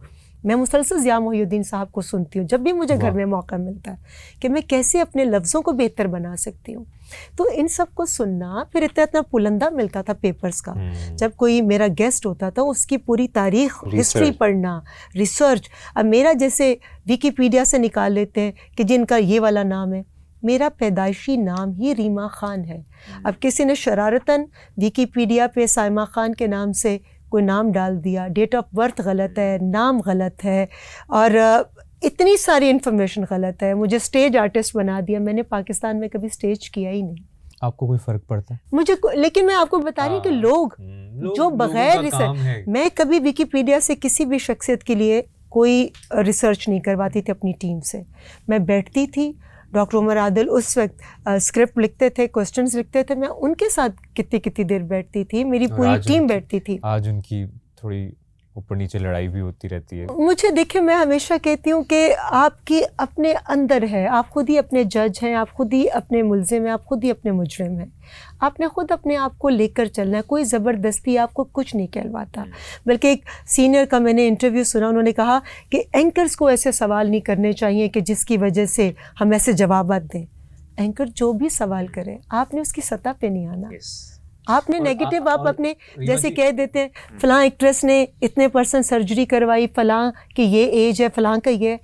میں مسلسل ضیاء محی الدین صاحب کو سنتی ہوں جب بھی مجھے گھر میں موقع ملتا ہے کہ میں کیسے اپنے لفظوں کو بہتر بنا سکتی ہوں. تو ان سب کو سننا، پھر اتنا پلندہ ملتا تھا پیپرز کا. جب کوئی میرا گیسٹ ہوتا تھا اس کی پوری تاریخ، ہسٹری پڑھنا، ریسرچ. اب میرا جیسے ویکیپیڈیا سے نکال لیتے ہیں کہ جن کا یہ والا نام ہے، میرا پیدائشی نام ہی ریما خان ہے. اب کسی نے شرارتاً ویکیپیڈیا پہ سائمہ خان کے نام سے کوئی نام ڈال دیا، ڈیٹ آف برتھ غلط ہے، نام غلط ہے، اور اتنی ساری انفارمیشن غلط ہے. مجھے اسٹیج آرٹسٹ بنا دیا. میں نے پاکستان میں کبھی اسٹیج کیا ہی نہیں. آپ کو کوئی فرق پڑتا ہے؟ مجھے لیکن میں آپ کو بتا رہی ہوں کہ لوگ جو بغیر ریسرچ، میں کبھی ویکیپیڈیا سے کسی بھی شخصیت کے لیے کوئی ریسرچ نہیں کرواتی تھی اپنی ٹیم سے. میں بیٹھتی تھی، ڈاکٹر عمر عادل اس وقت اسکرپٹ لکھتے تھے، کوسچنز لکھتے تھے، میں ان کے ساتھ کتنی دیر بیٹھتی تھی، میری پوری ٹیم بیٹھتی تھی. آج ان کی تھوڑی اوپر نیچے لڑائی بھی ہوتی رہتی ہے. مجھے دیکھیں، میں ہمیشہ کہتی ہوں کہ آپ کی اپنے اندر ہے، آپ خود ہی اپنے جج ہیں، آپ خود ہی اپنے ملزم ہیں، آپ خود ہی اپنے مجرم ہیں. آپ نے خود اپنے آپ کو لے کر چلنا ہے. کوئی زبردستی آپ کو کچھ نہیں کہلواتا. بلکہ ایک سینئر کا میں نے انٹرویو سنا، انہوں نے کہا کہ اینکرز کو ایسے سوال نہیں کرنے چاہیے کہ جس کی وجہ سے ہم ایسے جوابات دیں. اینکر جو بھی سوال کرے آپ نے اس کی سطح پہ نہیں آنا. آپ نے نیگیٹو آپ اپنے جیسے کہہ دیتے ہیں فلاں ایکٹریس نے اتنے % سرجری کروائی، فلاں کی یہ ایج ہے، فلاں کا یہ.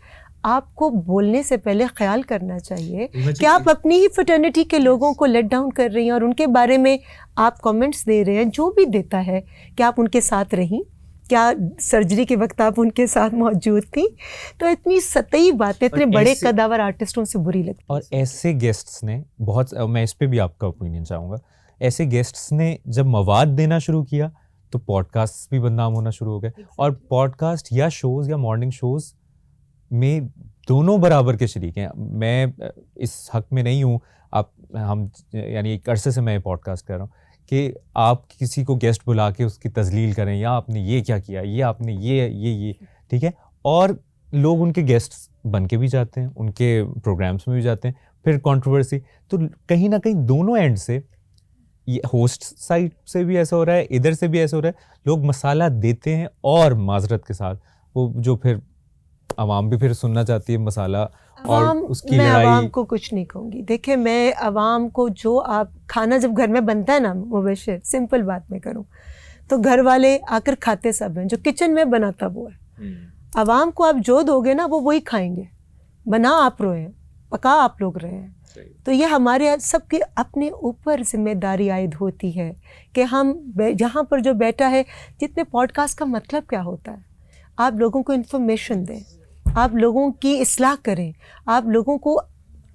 آپ کو بولنے سے پہلے خیال کرنا چاہیے کہ آپ اپنی ہی فرٹرنیٹی کے لوگوں کو لیٹ ڈاؤن کر رہی ہیں اور ان کے بارے میں آپ کامنٹس دے رہے ہیں. جو بھی دیتا ہے کہ آپ ان کے ساتھ رہیں، کیا سرجری کے وقت آپ ان کے ساتھ موجود تھیں؟ تو اتنی سطحی باتیں اتنے بڑے قداور آرٹسٹوں سے بری لگتی. اور ایسے گیسٹس نے بہت، میں اس پہ بھی آپ کا اوپینین چاہوں گا، ایسے گیسٹس نے جب مواد دینا شروع کیا تو پوڈ کاسٹ بھی بدنام ہونا شروع ہو گئے. اور پوڈ کاسٹ یا شوز یا مارننگ شوز میں دونوں برابر کے شریک ہیں. میں اس حق میں نہیں ہوں، ہم یعنی ایک عرصے سے میں پوڈ کاسٹ کر رہا ہوں کہ آپ کسی کو گیسٹ بلا کے اس کی تذلیل کریں، یا آپ نے یہ کیا کیا، یہ آپ نے یہ ٹھیک ہے. اور لوگ ان کے گیسٹ بن کے بھی جاتے ہیں، ان کے پروگرامس میں بھی جاتے ہیں. پھر کنٹروورسی تو کہیں نہ کہیں دونوں اینڈ سے، یہ ہوسٹ سائڈ سے بھی ایسا ہو رہا ہے، ادھر سے بھی ایسا ہو رہا ہے. لوگ مسالہ دیتے ہیں اور معذرت کے ساتھ وہ جو پھر عوام بھی پھر سننا چاہتی ہے مسالہ اور اس کی لڑائی. میں عوام کو کچھ نہیں کہوں گی. دیکھیں، میں عوام کو جو آپ کھانا جب گھر میں بنتا ہے نا مبشر، سمپل بات میں کروں تو گھر والے آ کر کھاتے سب ہیں، جو کچن میں بناتا وہ ہے. عوام کو آپ جو دو گے نا وہ وہی کھائیں گے. بنا آپ رہے ہیں، پکا آپ لوگ رہے ہیں. تو یہ ہمارے سب کے اپنے اوپر ذمہ داری عائد ہوتی ہے کہ ہم جہاں پر جو بیٹھا ہے، جتنے پوڈ کاسٹ کا مطلب کیا ہوتا ہے، آپ لوگوں کو انفارمیشن دیں، آپ لوگوں کی اصلاح کریں، آپ لوگوں کو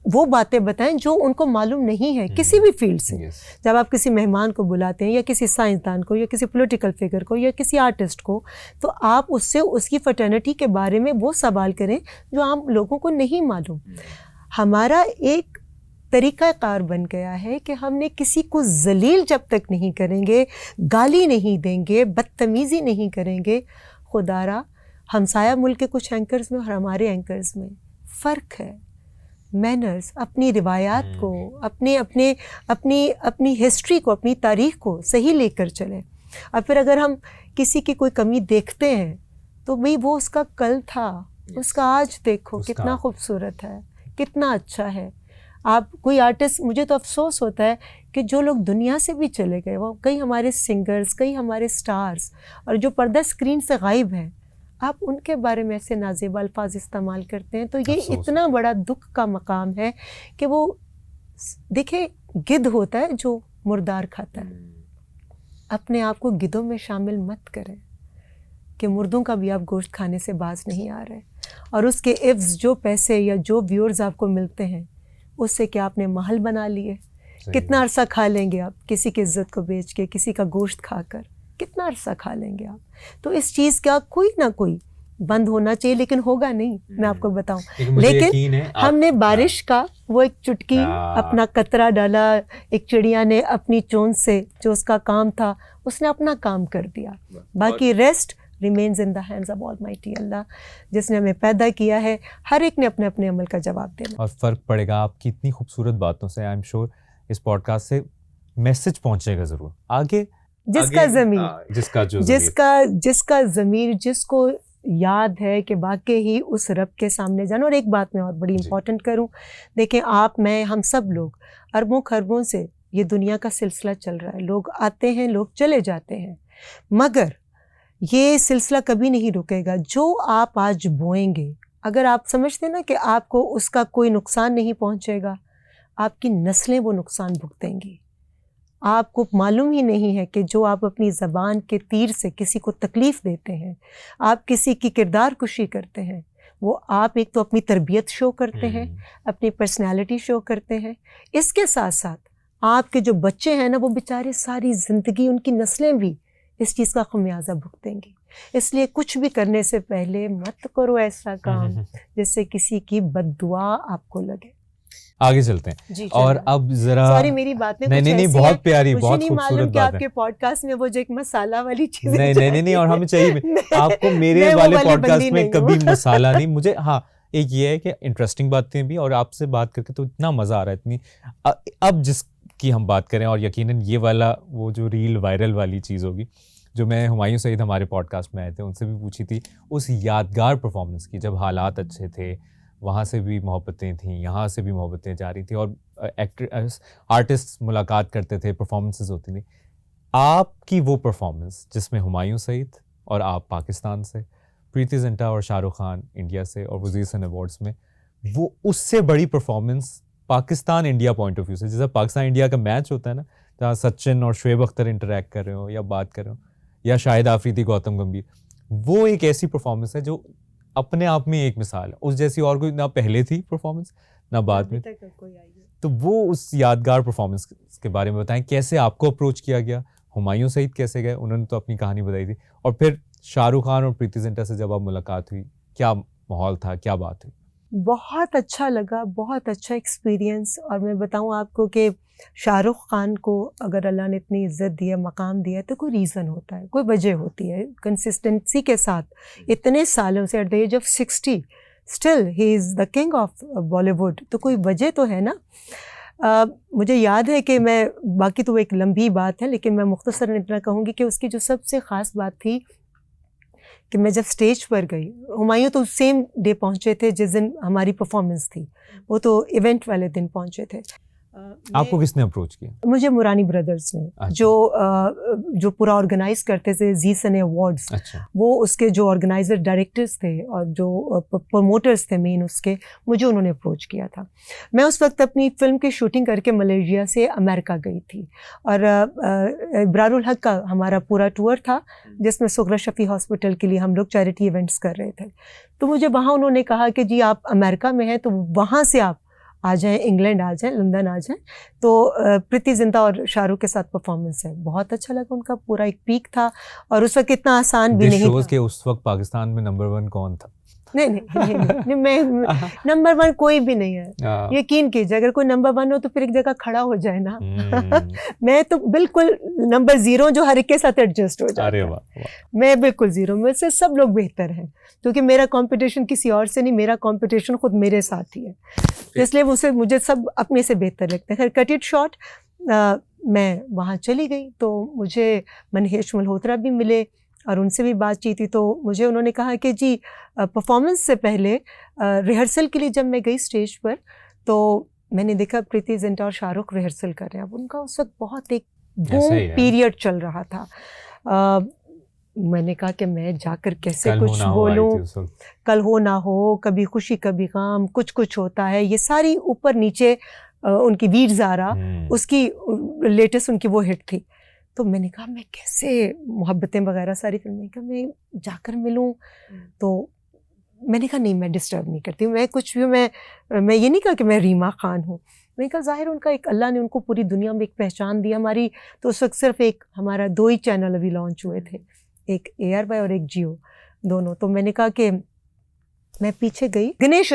وہ باتیں بتائیں جو ان کو معلوم نہیں ہے کسی بھی فیلڈ سے. جب آپ کسی مہمان کو بلاتے ہیں یا کسی سائنسدان کو یا کسی پولیٹیکل فگر کو یا کسی آرٹسٹ کو, تو آپ اس سے اس کی فرٹرنیٹی کے بارے میں وہ سوال کریں جو عام لوگوں کو نہیں معلوم. ہمارا ایک طریقہ کار بن گیا ہے کہ ہم نے کسی کو ذلیل جب تک نہیں کریں گے, گالی نہیں دیں گے, بدتمیزی نہیں کریں گے. خدا را ہمسایہ ملک کے کچھ اینکرز میں اور ہمارے اینکرز میں فرق ہے. مینرز, اپنی روایات کو, اپنی ہسٹری کو, اپنی تاریخ کو صحیح لے کر چلیں. اور پھر اگر ہم کسی کی کوئی کمی دیکھتے ہیں تو بھئی وہ اس کا کل تھا, اس کا آج دیکھو کتنا خوبصورت ہے, کتنا اچھا ہے. آپ کوئی آرٹسٹ, مجھے تو افسوس ہوتا ہے کہ جو لوگ دنیا سے بھی چلے گئے, وہ کئی ہمارے سنگرز, کئی ہمارے سٹارز, اور جو پردہ اسکرین سے غائب ہیں, آپ ان کے بارے میں ایسے نازیبا الفاظ استعمال کرتے ہیں. تو یہ اتنا بڑا دکھ کا مقام ہے کہ وہ دیکھیں, گدھ ہوتا ہے جو مردار کھاتا ہے. اپنے آپ کو گدھوں میں شامل مت کریں کہ مردوں کا بھی آپ گوشت کھانے سے باز نہیں آ رہے. اور اس کے عوض جو پیسے یا جو ویورز آپ کو ملتے ہیں, اس سے کیا آپ نے محل بنا لیے. کتنا عرصہ کھا لیں گے آپ کسی کی عزت کو بیچ کے, کسی کا گوشت کھا کر, کتنا عرصہ کھا لیں گے آپ. تو اس چیز کا کوئی نہ کوئی بند ہونا چاہیے, لیکن ہوگا نہیں, میں آپ کو بتاؤں. لیکن ہم نے بارش کا وہ ایک چٹکی, اپنا قطرہ ڈالا, ایک چڑیا نے اپنی چونچ سے, جو اس کا کام تھا اس نے اپنا کام کر دیا. باقی rest remains in the hands of almighty Allah, جس نے ہمیں پیدا کیا ہے. ہر ایک نے اپنے اپنے عمل کا جواب دینا. اور فرق پڑے گا آپ کی اتنی خوبصورت باتوں سے. آئی ایم شیور اس پوڈ کاسٹ سے میسج پہنچے گا ضرور آگے. جس کا ضمیر جس کو یاد ہے کہ واقعی ہی اس رب کے سامنے جانا. اور ایک بات میں اور بڑی امپورٹنٹ کروں, دیکھیں آپ, میں, ہم سب لوگ اربوں خربوں سے یہ دنیا کا سلسلہ چل رہا ہے. لوگ آتے ہیں, لوگ چلے جاتے ہیں, مگر یہ سلسلہ کبھی نہیں رکے گا. جو آپ آج بوئیں گے, اگر آپ سمجھتے نا کہ آپ کو اس کا کوئی نقصان نہیں پہنچے گا, آپ کی نسلیں وہ نقصان بھگتیں گی. آپ کو معلوم ہی نہیں ہے کہ جو آپ اپنی زبان کے تیر سے کسی کو تکلیف دیتے ہیں, آپ کسی کی کردار کشی کرتے ہیں, وہ آپ ایک تو اپنی تربیت شو کرتے ہیں, اپنی پرسنالٹی شو کرتے ہیں. اس کے ساتھ ساتھ آپ کے جو بچے ہیں نا, وہ بیچارے ساری زندگی, ان کی نسلیں بھی اس چیز کا خمیازہ بھگتیں گی. اس لیے کچھ بھی کرنے سے پہلے مت کرو ایسا کام جس سے کسی کی بد دعا آپ کو لگے. آگے چلتے ہیں. اور اب ذرا سوری میری بات میں نہیں بہت پیاری, بہت خوبصورت بات ہے. آپ کے پوڈ کاسٹ میں وہ جو ایک مسالہ والی چیز نہیں, اور ہمیں چاہیے آپ کو میرے والے پوڈ کاسٹ میں کبھی مسالہ نہیں. مجھے ہاں ایک یہ ہے کہ انٹرسٹنگ باتیں بھی, اور آپ سے بات کر کے تو اتنا مزہ آ رہا ہے, اتنی. اب جس کی ہم بات کریں, اور یقیناً یہ والا وہ جو ریل وائرل والی چیز ہوگی جو میں ہمایوں سعید ہمارے پوڈ کاسٹ میں آئے تھے, ان سے بھی پوچھی تھی اس یادگار پرفارمنس کی, جب حالات اچھے تھے, وہاں سے بھی محبتیں تھیں, یہاں سے بھی محبتیں جاری تھیں, اور آرٹسٹ ملاقات کرتے تھے, پرفارمنسز ہوتی تھیں. آپ کی وہ پرفارمنس جس میں ہمایوں سعید اور آپ پاکستان سے, پریتی زنٹا اور شاہ رخ خان انڈیا سے, اور وزیر حسن ایوارڈس میں, وہ اس سے بڑی performance Pakistan India point of view سے, جیسا پاکستان انڈیا کا میچ ہوتا ہے نا, جہاں سچن اور شعیب اختر انٹریکٹ کر رہے ہوں یا بات کر رہے ہوں, یا شاہد آفریدی, گوتم گمبھیر, وہ ایک ایسی پرفارمنس ہے جو اپنے آپ میں ایک مثال ہے. اس جیسی اور کوئی نہ پہلے تھی پرفارمنس نہ بعد میں. تو وہ اس یادگار پرفارمنس کے بارے میں بتائیں, کیسے آپ کو اپروچ کیا گیا, ہمایوں سعید کیسے گئے, انہوں نے تو اپنی کہانی بتائی تھی, اور پھر شاہ رخ خان اور پریتی زنٹا سے جب آپ ملاقات ہوئی, کیا ماحول تھا, کیا بات ہوئی؟ بہت اچھا لگا, بہت اچھا ایکسپیرینس. اور میں بتاؤں آپ کو کہ شاہ رخ خان کو اگر اللہ نے اتنی عزت دی ہے, مقام دیا ہے, تو کوئی ریزن ہوتا ہے, کوئی وجہ ہوتی ہے. کنسسٹنسی کے ساتھ اتنے سالوں سے, at the age of 60 still he is the king of Bollywood, تو کوئی وجہ تو ہے نا. مجھے یاد ہے کہ میں, باقی تو ایک لمبی بات ہے, لیکن میں مختصراً اتنا کہوں گی کہ اس کی جو سب سے خاص بات تھی کہ میں جب اسٹیج پر گئی, ہمایوں تو سیم ڈے پہنچے تھے جس دن ہماری پرفارمنس تھی, وہ تو ایونٹ والے دن پہنچے تھے. آپ کو کس نے اپروچ کیا؟ مجھے مورانی بردرز نے, جو پورا آرگنائز کرتے تھے زی سنے ایوارڈز, وہ اس کے جو آرگنائزر ڈائریکٹرز تھے اور جو پروموٹرز تھے مین اس کے, مجھے انہوں نے اپروچ کیا تھا. میں اس وقت اپنی فلم کی شوٹنگ کر کے ملیشیا سے امریکہ گئی تھی, اور ابرار الحق کا ہمارا پورا ٹور تھا جس میں سغرا شفیع ہاسپٹل کے لیے ہم لوگ چیریٹی ایونٹس کر رہے تھے. تو مجھے وہاں انہوں نے کہا کہ جی آپ امریکہ میں ہیں تو وہاں سے آپ آ جائیں انگلینڈ آ جائیں لندن آ جائیں. تو پریتی زنتا اور شاہ رخ کے ساتھ پرفارمنس ہے, بہت اچھا لگا, ان کا پورا ایک پیک تھا اور اس وقت اتنا آسان بھی نہیں تھا کہ اس وقت پاکستان میں نمبر 1 کون تھا. نہیں میں نمبر 1 کوئی بھی نہیں ہے, یقین کیجیے, اگر کوئی نمبر 1 ہو تو پھر ایک جگہ کھڑا ہو جائے نا. میں تو بالکل نمبر 0 جو ہر ایک کے ساتھ ایڈجسٹ ہو جاتا ہے, میں بالکل 0, مجھ سے سب لوگ بہتر ہیں, کیونکہ میرا کمپٹیشن کسی اور سے نہیں, میرا کمپٹیشن خود میرے ساتھ ہی ہے, اس لیے مجھے سب اپنے سے بہتر لگتے ہیں. خیر کٹ اٹ شارٹ, میں وہاں چلی گئی تو مجھے منہیش ملہوترا بھی ملے اور ان سے بھی بات چیت تھی. تو مجھے انہوں نے کہا کہ جی پرفارمنس سے پہلے ریہرسل کے لیے جب میں گئی اسٹیج پر تو میں نے دیکھا پریتی زنٹا اور شاہ رخ ریہرسل کر رہے ہیں. اب ان کا اس وقت بہت ایک بوم پیریڈ چل رہا تھا. میں نے کہا کہ میں جا کر کیسے کچھ بولوں, کل ہو نہ ہو, کبھی خوشی کبھی غم, کچھ ہوتا ہے, یہ ساری اوپر نیچے ان کی ویر زارا, اس کی لیٹسٹ ان کی وہ ہٹ تھی. تو میں نے کہا میں کیسے, محبتیں وغیرہ ساری فلمیں, کہ میں جا کر ملوں. تو میں نے کہا نہیں میں ڈسٹرب نہیں کرتی ہوں, میں کچھ بھی, میں یہ نہیں کہا کہ میں ریما خان ہوں. میں نے کہا ظاہر ان کا ایک اللہ نے ان کو پوری دنیا میں ایک پہچان دی. ہماری تو اس وقت صرف ایک ہمارا 2 ہی چینل ابھی لانچ ہوئے تھے, ایک AR بائی اور ایک جیو دونوں. تو میں نے کہا کہ میں پیچھے گئی, گنیش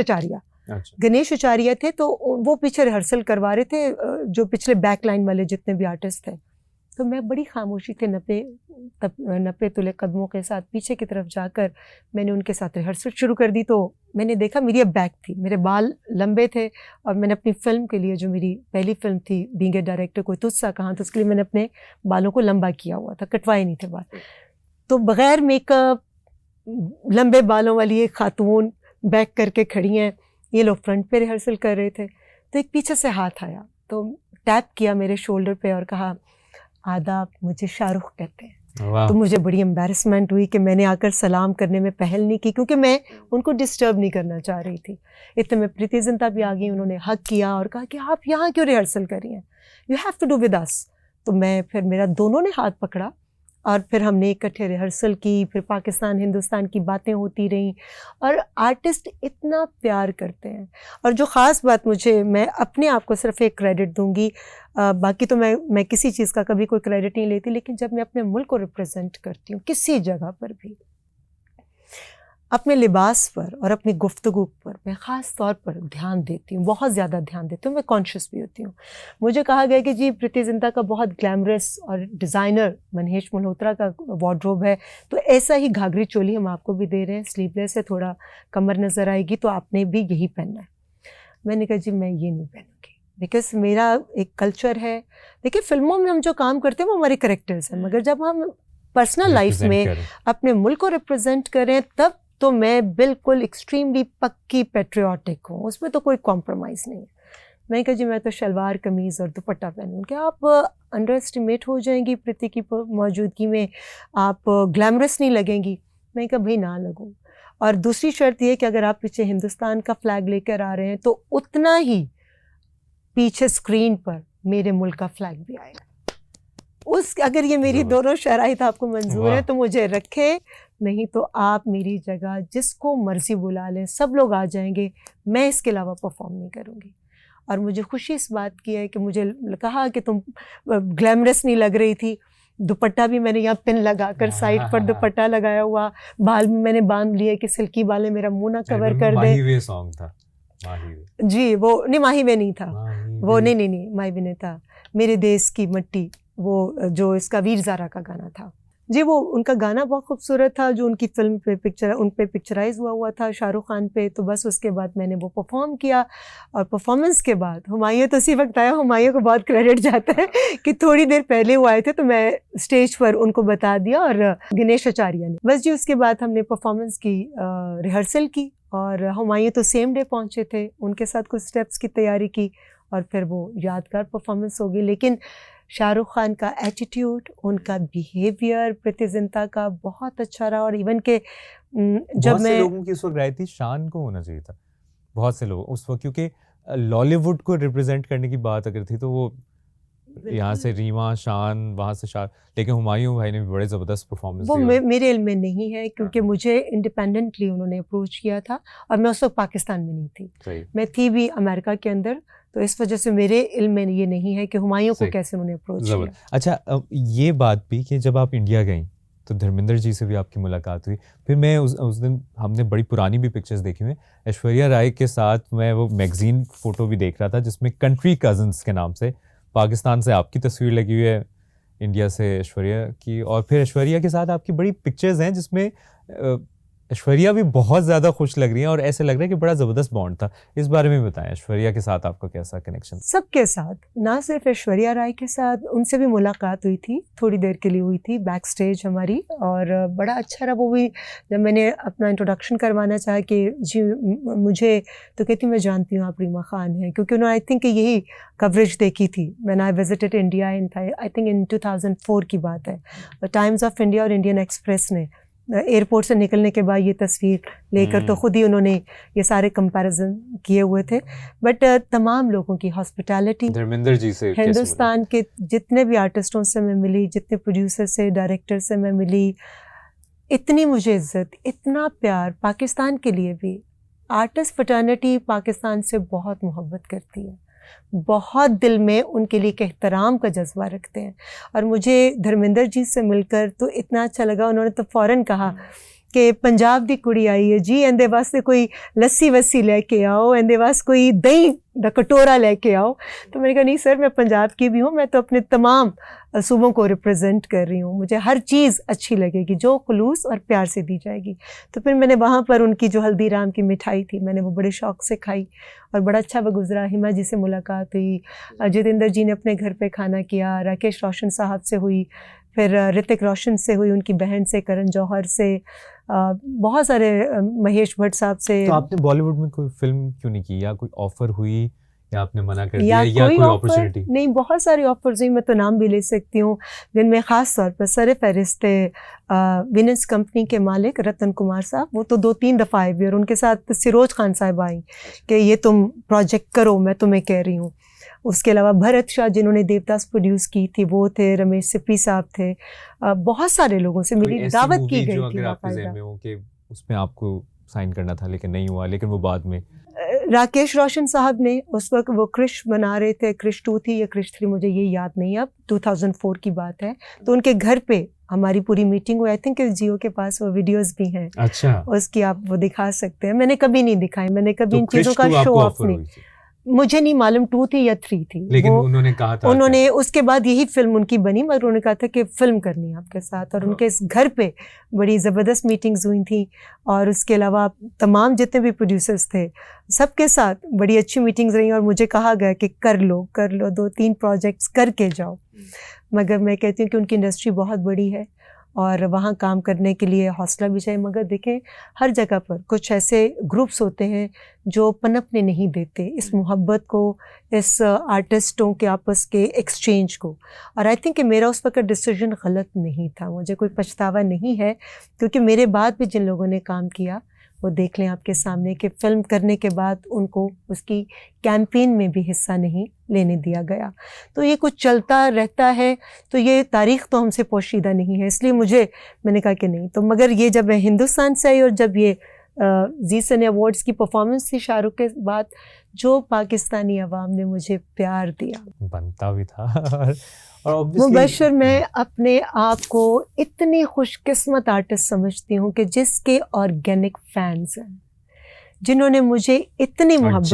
اچاریہ تھے تو وہ پیچھے ریہرسل کروا رہے تھے, جو پچھلے بیک لائن والے جتنے بھی آرٹسٹ تھے. تو میں بڑی خاموشی تھے 90 تلے قدموں کے ساتھ پیچھے کی طرف جا کر میں نے ان کے ساتھ ریہرسل شروع کر دی. تو میں نے دیکھا میری اب بیک تھی, میرے بال لمبے تھے, اور میں نے اپنی فلم کے لیے, جو میری پہلی فلم تھی بینگ اے ڈائریکٹر کوئی تجھ سا کہاں, تو اس کے لیے میں نے اپنے بالوں کو لمبا کیا ہوا تھا, کٹوائے نہیں تھے بال. تو بغیر میک اپ لمبے بالوں والی ایک خاتون بیک کر کے کھڑی ہیں, یہ لوگ فرنٹ پہ ریہرسل کر رہے تھے. تو ایک پیچھے سے ہاتھ آیا تو ٹیپ کیا میرے شولڈر پہ اور کہا آداب, مجھے شاہ رخ کہتے ہیں. تو مجھے بڑی امبیرسمنٹ ہوئی کہ میں نے آ کر سلام کرنے میں پہل نہیں کی, کیونکہ میں ان کو ڈسٹرب نہیں کرنا چاہ رہی تھی. اتنے میں پریتی زنتا بھی آ گئی, انہوں نے ہگ کیا اور کہا کہ آپ یہاں کیوں ریہرسل کر رہی ہیں, you have to do with us. تو میں پھر میرا دونوں نے ہاتھ پکڑا اور پھر ہم نے اکٹھے ریہرسل کی. پھر پاکستان ہندوستان کی باتیں ہوتی رہیں, اور آرٹسٹ اتنا پیار کرتے ہیں. اور جو خاص بات مجھے, میں اپنے آپ کو صرف ایک کریڈٹ دوں گی, باقی تو میں کسی چیز کا کبھی کوئی کریڈٹ نہیں لیتی, لیکن جب میں اپنے ملک کو ریپرزینٹ کرتی ہوں کسی جگہ پر بھی, اپنے لباس پر اور اپنی گفتگو پر میں خاص طور پر دھیان دیتی ہوں, بہت زیادہ دھیان دیتی ہوں, میں کانشیس بھی ہوتی ہوں. مجھے کہا گیا کہ جی پریتی زنتا کا بہت گلیمرس اور ڈیزائنر منہیش ملہوترا کا وارڈروب ہے, تو ایسا ہی گھاگری چولی ہم آپ کو بھی دے رہے ہیں, سلیو لیس ہے, تھوڑا کمر نظر آئے گی, تو آپ نے بھی یہی پہننا ہے. میں نے کہا جی میں یہ نہیں پہنوں گی, بیکاز میرا ایک کلچر ہے. دیکھیے فلموں میں ہم جو کام کرتے ہیں وہ ہمارے کریکٹرز ہیں, مگر جب ہم پرسنل لائف میں اپنے ملک کو ریپرزینٹ کریں تب تو میں بالکل ایکسٹریملی پکی پیٹریوٹک ہوں, اس میں تو کوئی کمپرومائز نہیں ہے. میں نے کہا جی میں تو شلوار قمیض اور دوپٹہ پہنوں. کہ آپ انڈر اسٹیمیٹ ہو جائیں گی پریتی کی موجودگی میں, آپ گلیمرس نہیں لگیں گی. میں نے کہا بھائی نہ لگوں. اور دوسری شرط یہ کہ اگر آپ پیچھے ہندوستان کا فلیگ لے کر آ رہے ہیں تو اتنا ہی پیچھے اسکرین پر میرے ملک کا فلیگ بھی آئے گا. اگر یہ میری دونوں شرائط آپ کو منظور ہے تو مجھے رکھے, نہیں تو آپ میری جگہ جس کو مرضی بلا لیں, سب لوگ آ جائیں گے, میں اس کے علاوہ پرفارم نہیں کروں گی. اور مجھے خوشی اس بات کی ہے کہ مجھے کہا کہ تم گلیمرس نہیں لگ رہی تھی. دوپٹہ بھی میں نے یہاں پن لگا کر سائڈ پر دوپٹہ لگایا ہوا, بال بھی میں نے باندھ لیے کہ سلکی بالیں میرا منہ نہ کور کر دے. جی وہ نہیں, ماہی وے نہیں تھا وہ, نہیں ماہی وے نہیں تھا, میرے دیس کی مٹی, وہ جو اس کا ویر زارا کا گانا تھا. جی وہ ان کا گانا بہت خوبصورت تھا, جو ان کی فلم پہ ان پہ پکچرائز ہوا تھا شاہ رخ خان پہ. تو بس اس کے بعد میں نے وہ پرفارم کیا, اور پرفارمنس کے بعد ہمایوں تو اسی وقت آیا. ہمایوں کو بہت کریڈٹ جاتا ہے کہ تھوڑی دیر پہلے وہ آئے تھے تو میں اسٹیج پر ان کو بتا دیا, اور گنیش اچاریہ نے بس. جی اس کے بعد ہم نے پرفارمنس کی, ریہرسل کی, اور ہمایوں تو سیم ڈے پہنچے تھے, ان کے ساتھ کچھ اسٹیپس کی تیاری کی, اور پھر وہ یادگار پرفارمنس ہوگی. لیکن شاہ رخ خان کا ایٹیٹیوڈ, ان کا بیہیویئر پریتی زنتا کا بہت اچھا رہا. اور ایون کہ جب میں لوگوں کی اس وقت رائے تھی شان کو ہونا چاہیے تھا, بہت سے لوگ اس وقت, کیونکہ لالی ووڈ کو ریپرزینٹ کرنے کی بات اگر تھی تو وہ یہاں سے ریما شان، وہاں سے شان، لیکن ہمایوں بھائی نے بھی بڑے زبردست پرفارمنس وہ میرے علم میں نہیں ہے کیونکہ مجھے انڈیپینڈنٹلی انہوں نے اپروچ کیا تھا اور میں اس وقت پاکستان میں نہیں تھی، میں تھی بھی امریکہ کے اندر، تو اس وجہ سے میرے علم میں یہ نہیں ہے کہ ہمایوں کو کیسے انہوں نے اپروچ کیا. اچھا یہ بات بھی کہ جب آپ انڈیا گئیں تو دھرمیندر جی سے بھی آپ کی ملاقات ہوئی، پھر میں اس دن ہم نے بڑی پرانی بھی پکچرز دیکھی ہوئی، ایشوریہ رائے کے ساتھ میں وہ میگزین فوٹو بھی دیکھ رہا تھا جس میں کنٹری کزنس کے نام سے پاکستان سے آپ کی تصویر لگی ہوئی ہے، انڈیا سے ایشوریہ کی، اور پھر ایشوریہ کے ساتھ آپ کی بڑی پکچرز ہیں جس میں ایشوریہ بھی بہت زیادہ خوش لگ رہی ہیں اور ایسے لگ رہا ہے کہ بڑا زبردست بانڈ تھا. اس بارے میں بتائیں ایشوریہ کے ساتھ آپ کا کیسا کنیکشن؟ سب کے ساتھ، نہ صرف ایشوریہ رائے کے ساتھ، ان سے بھی ملاقات ہوئی تھی، تھوڑی دیر کے لیے ہوئی تھی بیک سٹیج ہماری، اور بڑا اچھا رہا. وہ بھی جب میں نے اپنا انٹروڈکشن کروانا چاہا کہ جی مجھے، تو کہتی میں جانتی ہوں آپ ریما خان ہیں، کیونکہ انہوں نے آئی تھنک یہی کوریج دیکھی تھی when I visited India I think in 2004 کی بات ہے. ٹائمز آف انڈیا اور انڈین ایکسپریس نے ایئرپورٹ سے نکلنے کے بعد یہ تصویر لے کر تو خود ہی انہوں نے یہ سارے کمپیریزن کیے ہوئے تھے. بٹ تمام لوگوں کی ہاسپٹیلٹی، دھرمیندر جی سے، ہندوستان کے جتنے بھی آرٹسٹوں سے میں ملی، جتنے پروڈیوسر سے، ڈائریکٹر سے میں ملی، اتنی مجھے عزت، اتنا پیار. پاکستان کے لیے بھی آرٹسٹ فٹرنیٹی پاکستان سے بہت محبت کرتی ہے، بہت دل میں ان کے لیے ایک احترام کا جذبہ رکھتے ہیں. اور مجھے دھرمیندر جی سے مل کر تو اتنا اچھا لگا. انہوں نے تو فوراً کہا کہ پنجاب دی کڑی آئی ہے جی، اندے واسطے کوئی لسی وسی لے کے آؤ، اندے واسطے کوئی دہی دا کٹورا لے کے آؤ. تو میں نے کہا نہیں سر، میں پنجاب کی بھی ہوں، میں تو اپنے تمام صوبوں کو ریپرزینٹ کر رہی ہوں، مجھے ہر چیز اچھی لگے گی جو خلوص اور پیار سے دی جائے گی. تو پھر میں نے وہاں پر ان کی جو ہلدی رام کی مٹھائی تھی میں نے وہ بڑے شوق سے کھائی اور بڑا اچھا وہ گزرا. ہما جی سے ملاقات ہوئی، جتیندر جی نے اپنے گھر پہ کھانا کیا، راکیش روشن صاحب سے ہوئی، پھر رتک روشن سے ہوئی، ان کی بہن سے، کرن جوہر سے، بہت سارے، مہیش بھٹ صاحب سے. تو آپ نے بالی ووڈ میں کوئی فلم کیوں نہیں کی، یا کوئی آفر ہوئی یا آپ نے منع کر دیا، یا کوئی اپرچونٹی؟ نہیں، بہت ساری آفرز ہوئی، میں تو نام بھی لے سکتی ہوں، جن میں خاص طور پر سر فہرست وینس کمپنی کے مالک رتن کمار صاحب. وہ تو 2-3 دفعہ آئے بھی، اور ان کے ساتھ سروج خان صاحب آئیں کہ یہ تم پروجیکٹ کرو، میں تمہیں کہہ رہی ہوں. اس کے علاوہ بھرت شاہ جنہوں نے دیوداس پروڈیوس کی تھی وہ تھے، رمیش سپی صاحب تھے، بہت سارے لوگوں سے میری دعوت کی گئی تھی. آپ کے ذہن میں ہو کہ اس میں آپ کو سائن کرنا تھا لیکن نہیں ہوا، لیکن وہ بعد میں راکیش روشن صاحب نے اس وقت وہ کرش بنا رہے تھے، کرش 2 تھی یا کرش 3 مجھے یہ یاد نہیں، اب 2004 کی بات ہے. تو ان کے گھر پہ ہماری پوری میٹنگ ہوئی. آئی تھنک جیو کے پاس وہ ویڈیوز بھی ہیں، اچھا اس کی آپ وہ دکھا سکتے ہیں. میں نے کبھی نہیں دکھائی، میں نے کبھی ان چیزوں کا شو آف نہیں، مجھے نہیں معلوم 2 تھی یا 3 تھی. لیکن انہوں نے کہا تھا، انہوں نے اس کے بعد یہی فلم ان کی بنی، مگر انہوں نے کہا تھا کہ فلم کرنی ہے آپ کے ساتھ. اور ان کے اس گھر پہ بڑی زبردست میٹنگز ہوئی تھیں، اور اس کے علاوہ تمام جتنے بھی پروڈیوسرز تھے سب کے ساتھ بڑی اچھی میٹنگز رہیں. اور مجھے کہا گیا کہ کر لو 2-3 پروجیکٹس کر کے جاؤ. مگر میں کہتی ہوں کہ ان کی انڈسٹری بہت بڑی ہے اور وہاں کام کرنے کے لیے حوصلہ بھی چاہیے. مگر دیکھیں ہر جگہ پر کچھ ایسے گروپس ہوتے ہیں جو پنپنے نہیں دیتے اس محبت کو، اس آرٹسٹوں کے آپس کے ایکسچینج کو. اور آئی تھنک کہ میرا اس وقت ڈیسیژن غلط نہیں تھا، مجھے کوئی پچھتاوا نہیں ہے، کیونکہ میرے بعد بھی جن لوگوں نے کام کیا وہ دیکھ لیں آپ کے سامنے کہ فلم کرنے کے بعد ان کو اس کی کیمپین میں بھی حصہ نہیں لینے دیا گیا. تو یہ کچھ چلتا رہتا ہے، تو یہ تاریخ تو ہم سے پوشیدہ نہیں ہے، اس لیے میں نے کہا کہ نہیں. تو مگر یہ جب میں ہندوستان سے آئی اور جب یہ زی سنے ایوارڈز کی پرفارمنس تھی شاہ رخ کے بعد، جو پاکستانی عوام نے مجھے پیار دیا، بنتا بھی تھا. اور مبشر میں اپنے آپ کو اتنی خوش قسمت آرٹسٹ سمجھتی ہوں کہ جس کے آرگینک فینس ہیں، جنہوں نے مجھے اتنی محبت،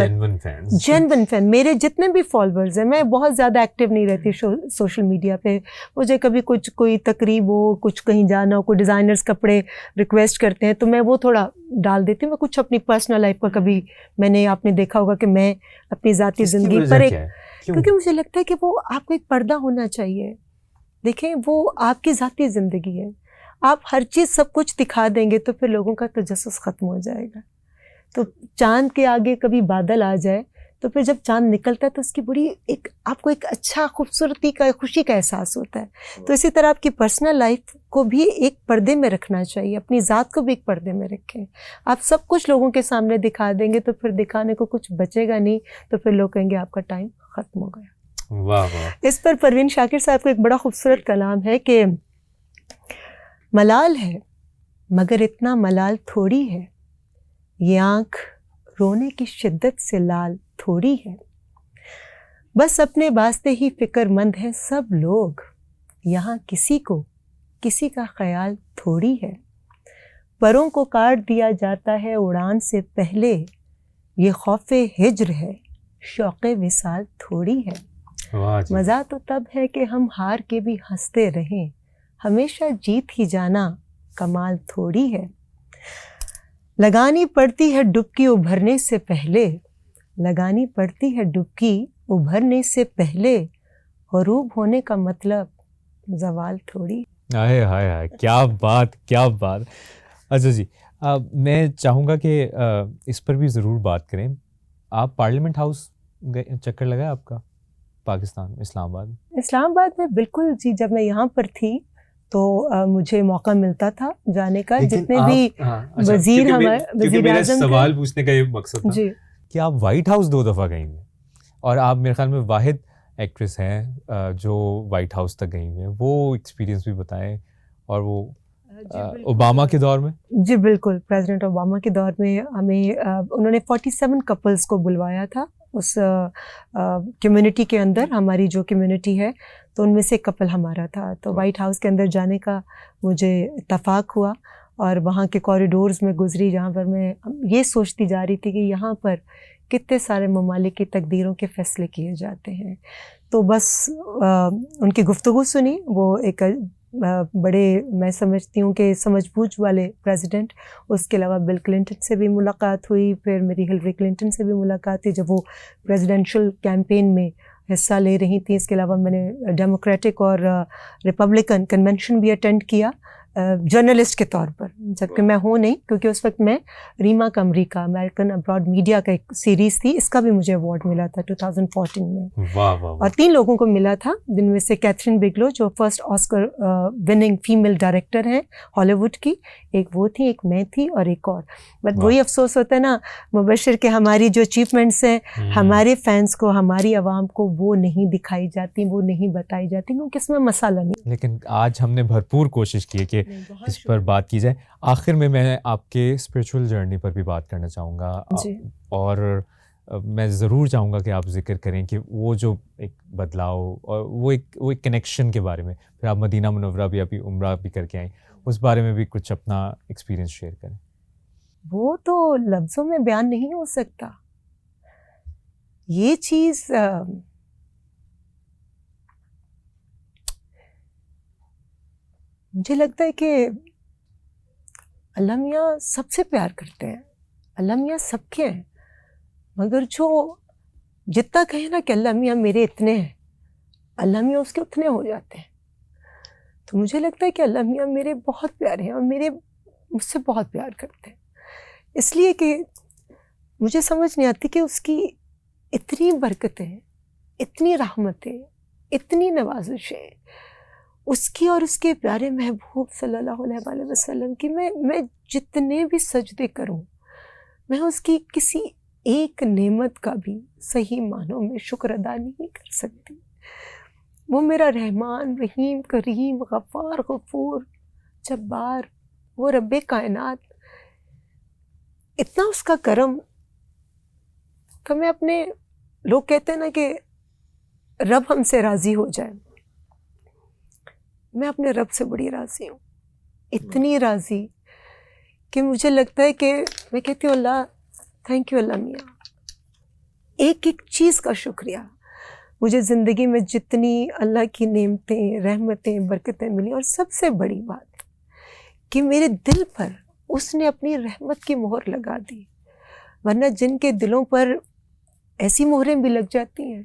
جینون فین. میرے جتنے بھی فالوورز ہیں، میں بہت زیادہ ایکٹیو نہیں رہتی سوشل میڈیا پہ. مجھے کبھی کوئی تقریب ہو، کچھ کہیں جانا ہو، کوئی ڈیزائنرز کپڑے ریکویسٹ کرتے ہیں تو میں وہ تھوڑا ڈال دیتی ہوں. میں کچھ اپنی پرسنل لائف کا کبھی، میں نے آپ نے دیکھا ہوگا کہ میں اپنی ذاتی زندگی پر کیونکہ مجھے لگتا ہے کہ وہ آپ کو ایک پردہ ہونا چاہیے. دیکھیں وہ آپ کی ذاتی زندگی ہے، آپ ہر چیز سب کچھ دکھا دیں گے تو پھر لوگوں کا تجسس ختم ہو جائے گا. تو چاند کے آگے کبھی بادل آ جائے تو پھر جب چاند نکلتا ہے تو اس کی بڑی آپ کو ایک اچھا خوبصورتی کا، خوشی کا احساس ہوتا ہے. تو اسی طرح آپ کی پرسنل لائف کو بھی ایک پردے میں رکھنا چاہیے، اپنی ذات کو بھی ایک پردے میں رکھیں. آپ سب کچھ لوگوں کے سامنے دکھا دیں گے تو پھر دکھانے کو کچھ بچے گا نہیں، تو پھر لوگ کہیں گے آپ کا ٹائم ختم ہو گیا. واہ واہ. اس پر پروین شاکر صاحب کا ایک بڑا خوبصورت کلام ہے کہ ملال ہے مگر اتنا ملال تھوڑی ہے، یہ آنکھ رونے کی شدت سے لال تھوڑی ہے، بس اپنے واسطے ہی فکر مند ہیں سب لوگ، یہاں کسی کو کسی کا خیال تھوڑی ہے، پروں کو کاٹ دیا جاتا ہے اڑان سے پہلے، یہ خوف ہجر ہے شوق وصال تھوڑی ہے. مزہ تو تب ہے کہ ہم ہار کے بھی ہنستے رہیں، ہمیشہ جیت ہی جانا کمال تھوڑی ہے، لگانی پڑتی ہے ڈبکی ابھرنے سے پہلے، لگانی پڑتی ہے ڈبکی ابھرنے سے پہلے، غروب ہونے کا مطلب زوال تھوڑی. ہائے ہائے ہائے، کیا بات کیا بات. اچھا جی، میں چاہوں گا کہ اس پر بھی ضرور بات کریں. آپ پارلیمنٹ ہاؤس چکر لگا آپ کا پاکستان اسلام آباد؟ اسلام آباد میں بالکل جی، جب میں یہاں پر تھی تو مجھے موقع ملتا تھا جانے کا. جتنے بھی وزیر ہمارے وزیر اعظم سوال پوچھنے کا یہ مقصد تھا کہ آپ وائٹ ہاؤس 2 دفعہ گئی ہیں، اور آپ میرے خیال میں واحد ایکٹریس ہیں جو وائٹ ہاؤس تک گئی ہیں. وہ ایکسپیرینس بھی بتائیں. اور وہ اوباما کے دور میں؟ جی بالکل، پریزیڈنٹ اوباما کے دور میں ہمیں انہوں نے 47 کپلز کو بلوایا تھا اس کمیونٹی کے اندر. ہماری جو کمیونٹی ہے تو ان میں سے ایک کپل ہمارا تھا. تو وائٹ ہاؤس کے اندر جانے کا مجھے اتفاق ہوا اور وہاں کے کوریڈورز میں گزری جہاں پر میں یہ سوچتی جا رہی تھی کہ یہاں پر کتنے سارے ممالک کی تقدیروں کے فیصلے کیے جاتے ہیں. تو بس ان کی گفتگو سنی. وہ ایک بڑے، میں سمجھتی ہوں کہ سمجھ بوجھ والے پریزیڈنٹ. اس کے علاوہ بل کلنٹن سے بھی ملاقات ہوئی، پھر میری ہلری کلنٹن سے بھی ملاقات ہوئی جب وہ پریزیڈینشل کیمپین میں حصہ لے رہی تھیں. اس کے علاوہ میں نے ڈیموکریٹک اور ریپبلکن کنونشن بھی اٹینڈ کیا جرنلسٹ کے طور پر، جبکہ میں ہوں نہیں، کیونکہ اس وقت میں ریما کمری کا امریکن ابراڈ میڈیا کا ایک سیریز تھی، اس کا بھی مجھے ایوارڈ ملا تھا 2014 میں. اور 3 لوگوں کو ملا تھا، جن میں سے کیتھرین بگلو جو first Oscar winning female director ہیں ہالی ووڈ کی، ایک وہ تھی، ایک میں تھی اور ایک اور. بٹ وہی افسوس ہوتا ہے نا مبشر کہ ہماری جو اچیومنٹس ہیں ہمارے فینس کو، ہماری عوام کو وہ نہیں دکھائی جاتی، وہ نہیں بتائی جاتی، کیونکہ اس میں مسئلہ نہیں. لیکن آج ہم نے بھرپور کوشش کی کہ اس پر بات کی جائے. آخر میں آپ کے اسپریچول جرنی پر بھی بات کرنا چاہوں گا. اور میں ضرور چاہوں گا کہ آپ ذکر کریں کہ وہ جو ایک بدلاؤ اور وہ ایک کنیکشن کے بارے میں. پھر آپ مدینہ منورہ بھی ابھی عمرہ بھی کر کے آئیں، اس بارے میں بھی کچھ اپنا ایکسپیرینس شیئر کریں. وہ تو لفظوں میں بیان نہیں ہو سکتا. یہ چیز مجھے لگتا ہے کہ اللہ میاں سب سے پیار کرتے ہیں، اللہ میاں سب کے ہیں، مگر جو جتنا کہیں نا کہ اللہ میاں میرے اتنے ہیں، اللہ میاں اس کے اتنے ہو جاتے ہیں. تو مجھے لگتا ہے کہ اللہ میاں میرے بہت پیارے ہیں اور مجھ سے بہت پیار کرتے ہیں، اس لیے کہ مجھے سمجھ نہیں آتی کہ اس کی اتنی برکتیں، اتنی رحمتیں، اتنی نوازشیں اس کی اور اس کے پیارے محبوب صلی اللہ علیہ وآلہ وسلم کی. میں جتنے بھی سجدے کروں، میں اس کی کسی ایک نعمت کا بھی صحیح معنوں میں شکر ادا نہیں کر سکتی. وہ میرا رحمان، رحیم، کریم، غفار، غفور، جبار، وہ رب کائنات، اتنا اس کا کرم. تو میں اپنے، لوگ کہتے ہیں نا کہ رب ہم سے راضی ہو جائے، میں اپنے رب سے بڑی راضی ہوں، اتنی راضی کہ مجھے لگتا ہے کہ میں کہتی ہوں اللہ تھینک یو اللہ میاں، ایک ایک چیز کا شکریہ. مجھے زندگی میں جتنی اللہ کی نعمتیں، رحمتیں، برکتیں ملی، اور سب سے بڑی بات کہ میرے دل پر اس نے اپنی رحمت کی مہر لگا دی. ورنہ جن کے دلوں پر ایسی مہریں بھی لگ جاتی ہیں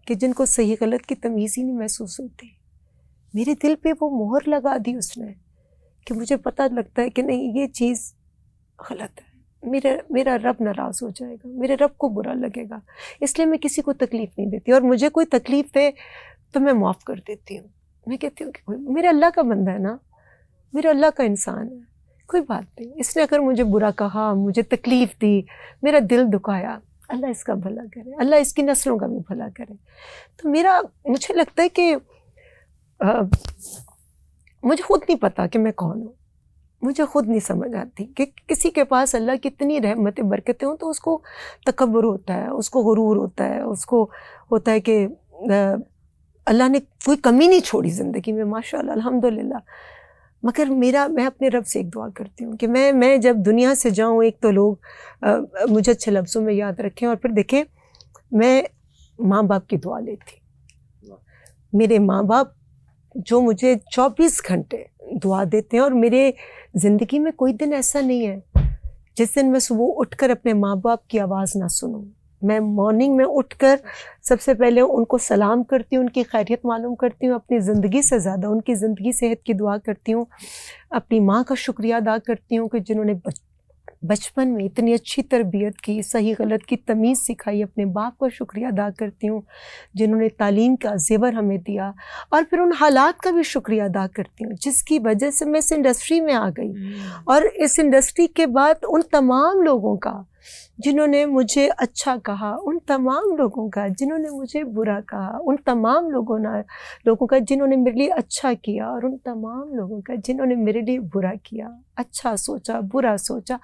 کہ جن کو صحیح غلط کی تمیز ہی نہیں محسوس ہوتی، میرے دل پہ وہ مہر لگا دی اس نے کہ مجھے پتہ لگتا ہے کہ نہیں یہ چیز غلط ہے، میرا رب ناراض ہو جائے گا، میرے رب کو برا لگے گا، اس لیے میں کسی کو تکلیف نہیں دیتی. اور مجھے کوئی تکلیف دے تو میں معاف کر دیتی ہوں. میں کہتی ہوں کہ میرے اللہ کا بندہ ہے نا، میرا اللہ کا انسان ہے، کوئی بات نہیں. اس نے اگر مجھے برا کہا، مجھے تکلیف دی، میرا دل دکھایا، اللہ اس کا بھلا کرے, اللہ اس کی نسلوں کا بھی بھلا کرے. تو مجھے لگتا ہے کہ مجھے خود نہیں پتا کہ میں کون ہوں, مجھے خود نہیں سمجھ آتی کہ کسی کے پاس اللہ کی اتنی رحمتیں برکتیں ہوں تو اس کو تکبر ہوتا ہے, اس کو غرور ہوتا ہے, اس کو ہوتا ہے کہ اللہ نے کوئی کمی نہیں چھوڑی زندگی میں, ماشاء اللہ الحمدللہ. مگر میں اپنے رب سے ایک دعا کرتی ہوں کہ میں جب دنیا سے جاؤں, ایک تو لوگ مجھے اچھے لفظوں میں یاد رکھیں, اور پھر دیکھیں میں ماں باپ کی دعا لیتی. میرے ماں باپ جو مجھے 24 گھنٹے دعا دیتے ہیں, اور میرے زندگی میں کوئی دن ایسا نہیں ہے جس دن میں صبح اٹھ کر اپنے ماں باپ کی آواز نہ سنوں. میں مارننگ میں اٹھ کر سب سے پہلے ان کو سلام کرتی ہوں, ان کی خیریت معلوم کرتی ہوں, اپنی زندگی سے زیادہ ان کی زندگی صحت کی دعا کرتی ہوں, اپنی ماں کا شکریہ ادا کرتی ہوں کہ جنہوں نے بچپن میں اتنی اچھی تربیت کی, صحیح غلط کی تمیز سکھائی. اپنے باپ کا شکریہ ادا کرتی ہوں جنہوں نے تعلیم کا زیور ہمیں دیا, اور پھر ان حالات کا بھی شکریہ ادا کرتی ہوں جس کی وجہ سے میں اس انڈسٹری میں آ گئی. اور اس انڈسٹری کے بعد ان تمام لوگوں کا جنہوں نے مجھے اچھا کہا, ان تمام لوگوں کا جنہوں نے مجھے برا کہا, ان تمام لوگوں کا جنہوں نے میرے لیے اچھا کیا, اور ان تمام لوگوں کا جنہوں نے میرے لیے برا کیا, اچھا سوچا برا سوچا,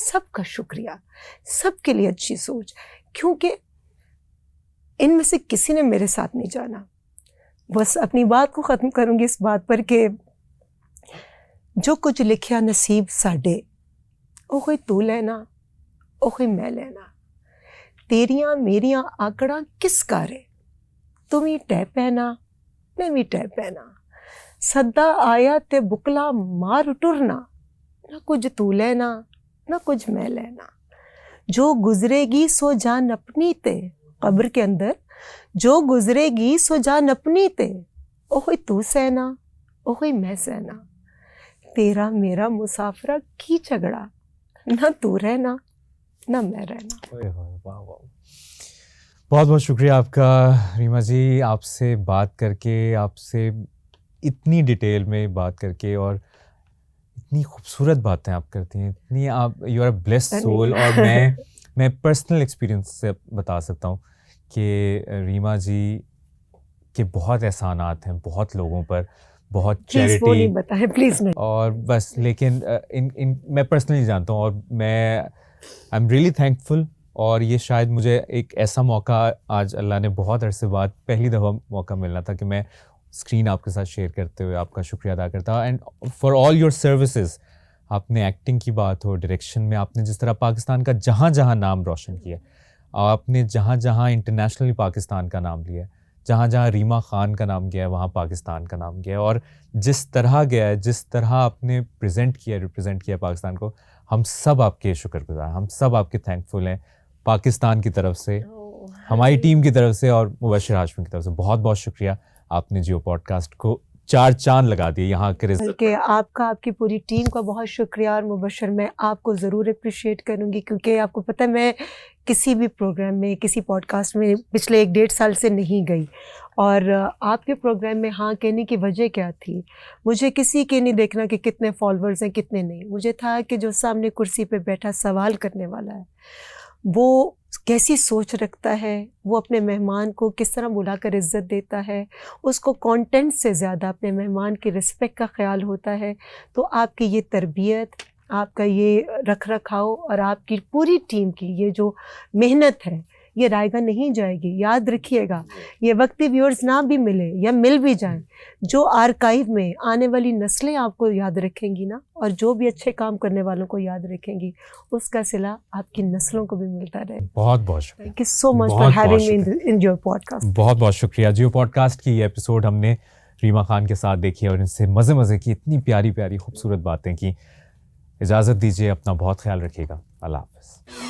سب کا شکریہ, سب کے لیے اچھی سوچ. کیونکہ ان میں سے کسی نے میرے ساتھ نہیں جانا. بس اپنی بات کو ختم کروں گی اس بات پر کہ جو کچھ لکھیا نصیب ساڈے, او کوئی تو لینا او کوئی میں لینا. تیریاں میریاں آکڑاں کس کارے, تم ہی ٹہ پینا میں بھی ٹہ پینا. سدا آیا تے بکلا مار ٹرنا, نہ کچھ تو لینا نہ کچھ میں لینا. جو گزرے گی سو جان اپنی تے, قبر کے اندر جو گزرے گی سو جان اپنی تے, او کوئی تو سہنا او کوئی میں سہنا. تیرا میرا مسافرہ کی جھگڑا, نہ تو رہنا نہ میں رہنا. بہت بہت شکریہ آپ کا ریما جی, آپ سے بات کر کے, آپ سے اتنی ڈیٹیل میں بات کر کے, اور اتنی خوبصورت باتیں آپ کرتی ہیں, اتنی آپ you are a blessed soul. اور میں پرسنل ایکسپیرینس سے بتا سکتا ہوں کہ ریما جی کے بہت احسانات ہیں بہت لوگوں پر, بہت چیریٹی بتائیں پلیز. اور بس, لیکن میں پرسنلی جانتا ہوں, اور میں آئی ایم ریئلی تھینکفل. اور یہ شاید مجھے ایک ایسا موقع آج اللہ نے بہت عرصے بعد پہلی دفعہ موقع ملنا تھا کہ میں اسکرین آپ کے ساتھ شیئر کرتے ہوئے آپ کا شکریہ ادا کرتا. And for all your services, آپ نے ایکٹنگ کی بات ہو, ڈائریکشن میں آپ نے جس طرح پاکستان کا جہاں جہاں نام روشن کیا, آپ نے جہاں جہاں انٹرنیشنلی پاکستان کا نام لیا, جہاں جہاں ریما خان کا نام گیا ہے وہاں پاکستان کا نام گیا, اور جس طرح گیا ہے, جس طرح آپ نے ریپرزینٹ کیا پاکستان کو, ہم سب آپ کے شکر گزار, ہم سب آپ کے تھینکفل ہیں. پاکستان کی طرف سے, ہماری ٹیم کی طرف سے, اور مبشر ہاشمی کی طرف سے بہت بہت شکریہ. آپ نے جیو پوڈ کاسٹ کو 4 چاند لگا دیے یہاں کے بلکہ آپ کا, آپ کی پوری ٹیم کا بہت شکریہ. اور مبشر میں آپ کو ضرور اپریشیٹ کروں گی, کیونکہ آپ کو پتہ ہے میں کسی بھی پروگرام میں, کسی پوڈ کاسٹ میں پچھلے 1-1.5 سال سے نہیں گئی. اور آپ کے پروگرام میں ہاں کہنے کی وجہ کیا تھی, مجھے کسی کے نہیں دیکھنا کہ کتنے فالوورز ہیں کتنے نہیں. مجھے تھا کہ جو سامنے کرسی پہ بیٹھا سوال کرنے والا ہے وہ کیسی سوچ رکھتا ہے, وہ اپنے مہمان کو کس طرح بلا کر عزت دیتا ہے, اس کو کانٹینٹ سے زیادہ اپنے مہمان کی رسپیکٹ کا خیال ہوتا ہے. تو آپ کی یہ تربیت, آپ کا یہ رکھ رکھاؤ, اور آپ کی پوری ٹیم کی یہ جو محنت ہے, یہ رائے گاہ نہیں جائے گی. یاد رکھیے گا, یہ وقتی ویورز نہ بھی ملے یا مل بھی جائیں, جو آرکائیو میں آنے والی نسلیں آپ کو یاد رکھیں گی نا, اور جو بھی اچھے کام کرنے والوں کو یاد رکھیں گی, اس کا صلہ آپ کی نسلوں کو بھی ملتا رہے. بہت بہت شکریہ. Thank you so much for having me in your podcast. بہت بہت شکریہ. جیو پوڈ کاسٹ کی یہ ایپیسوڈ ہم نے ریما خان کے ساتھ دیکھی, اور ان سے مزے کی اتنی پیاری پیاری خوبصورت باتیں کی. اجازت دیجیے, اپنا بہت خیال رکھیے گا. اللہ حافظ.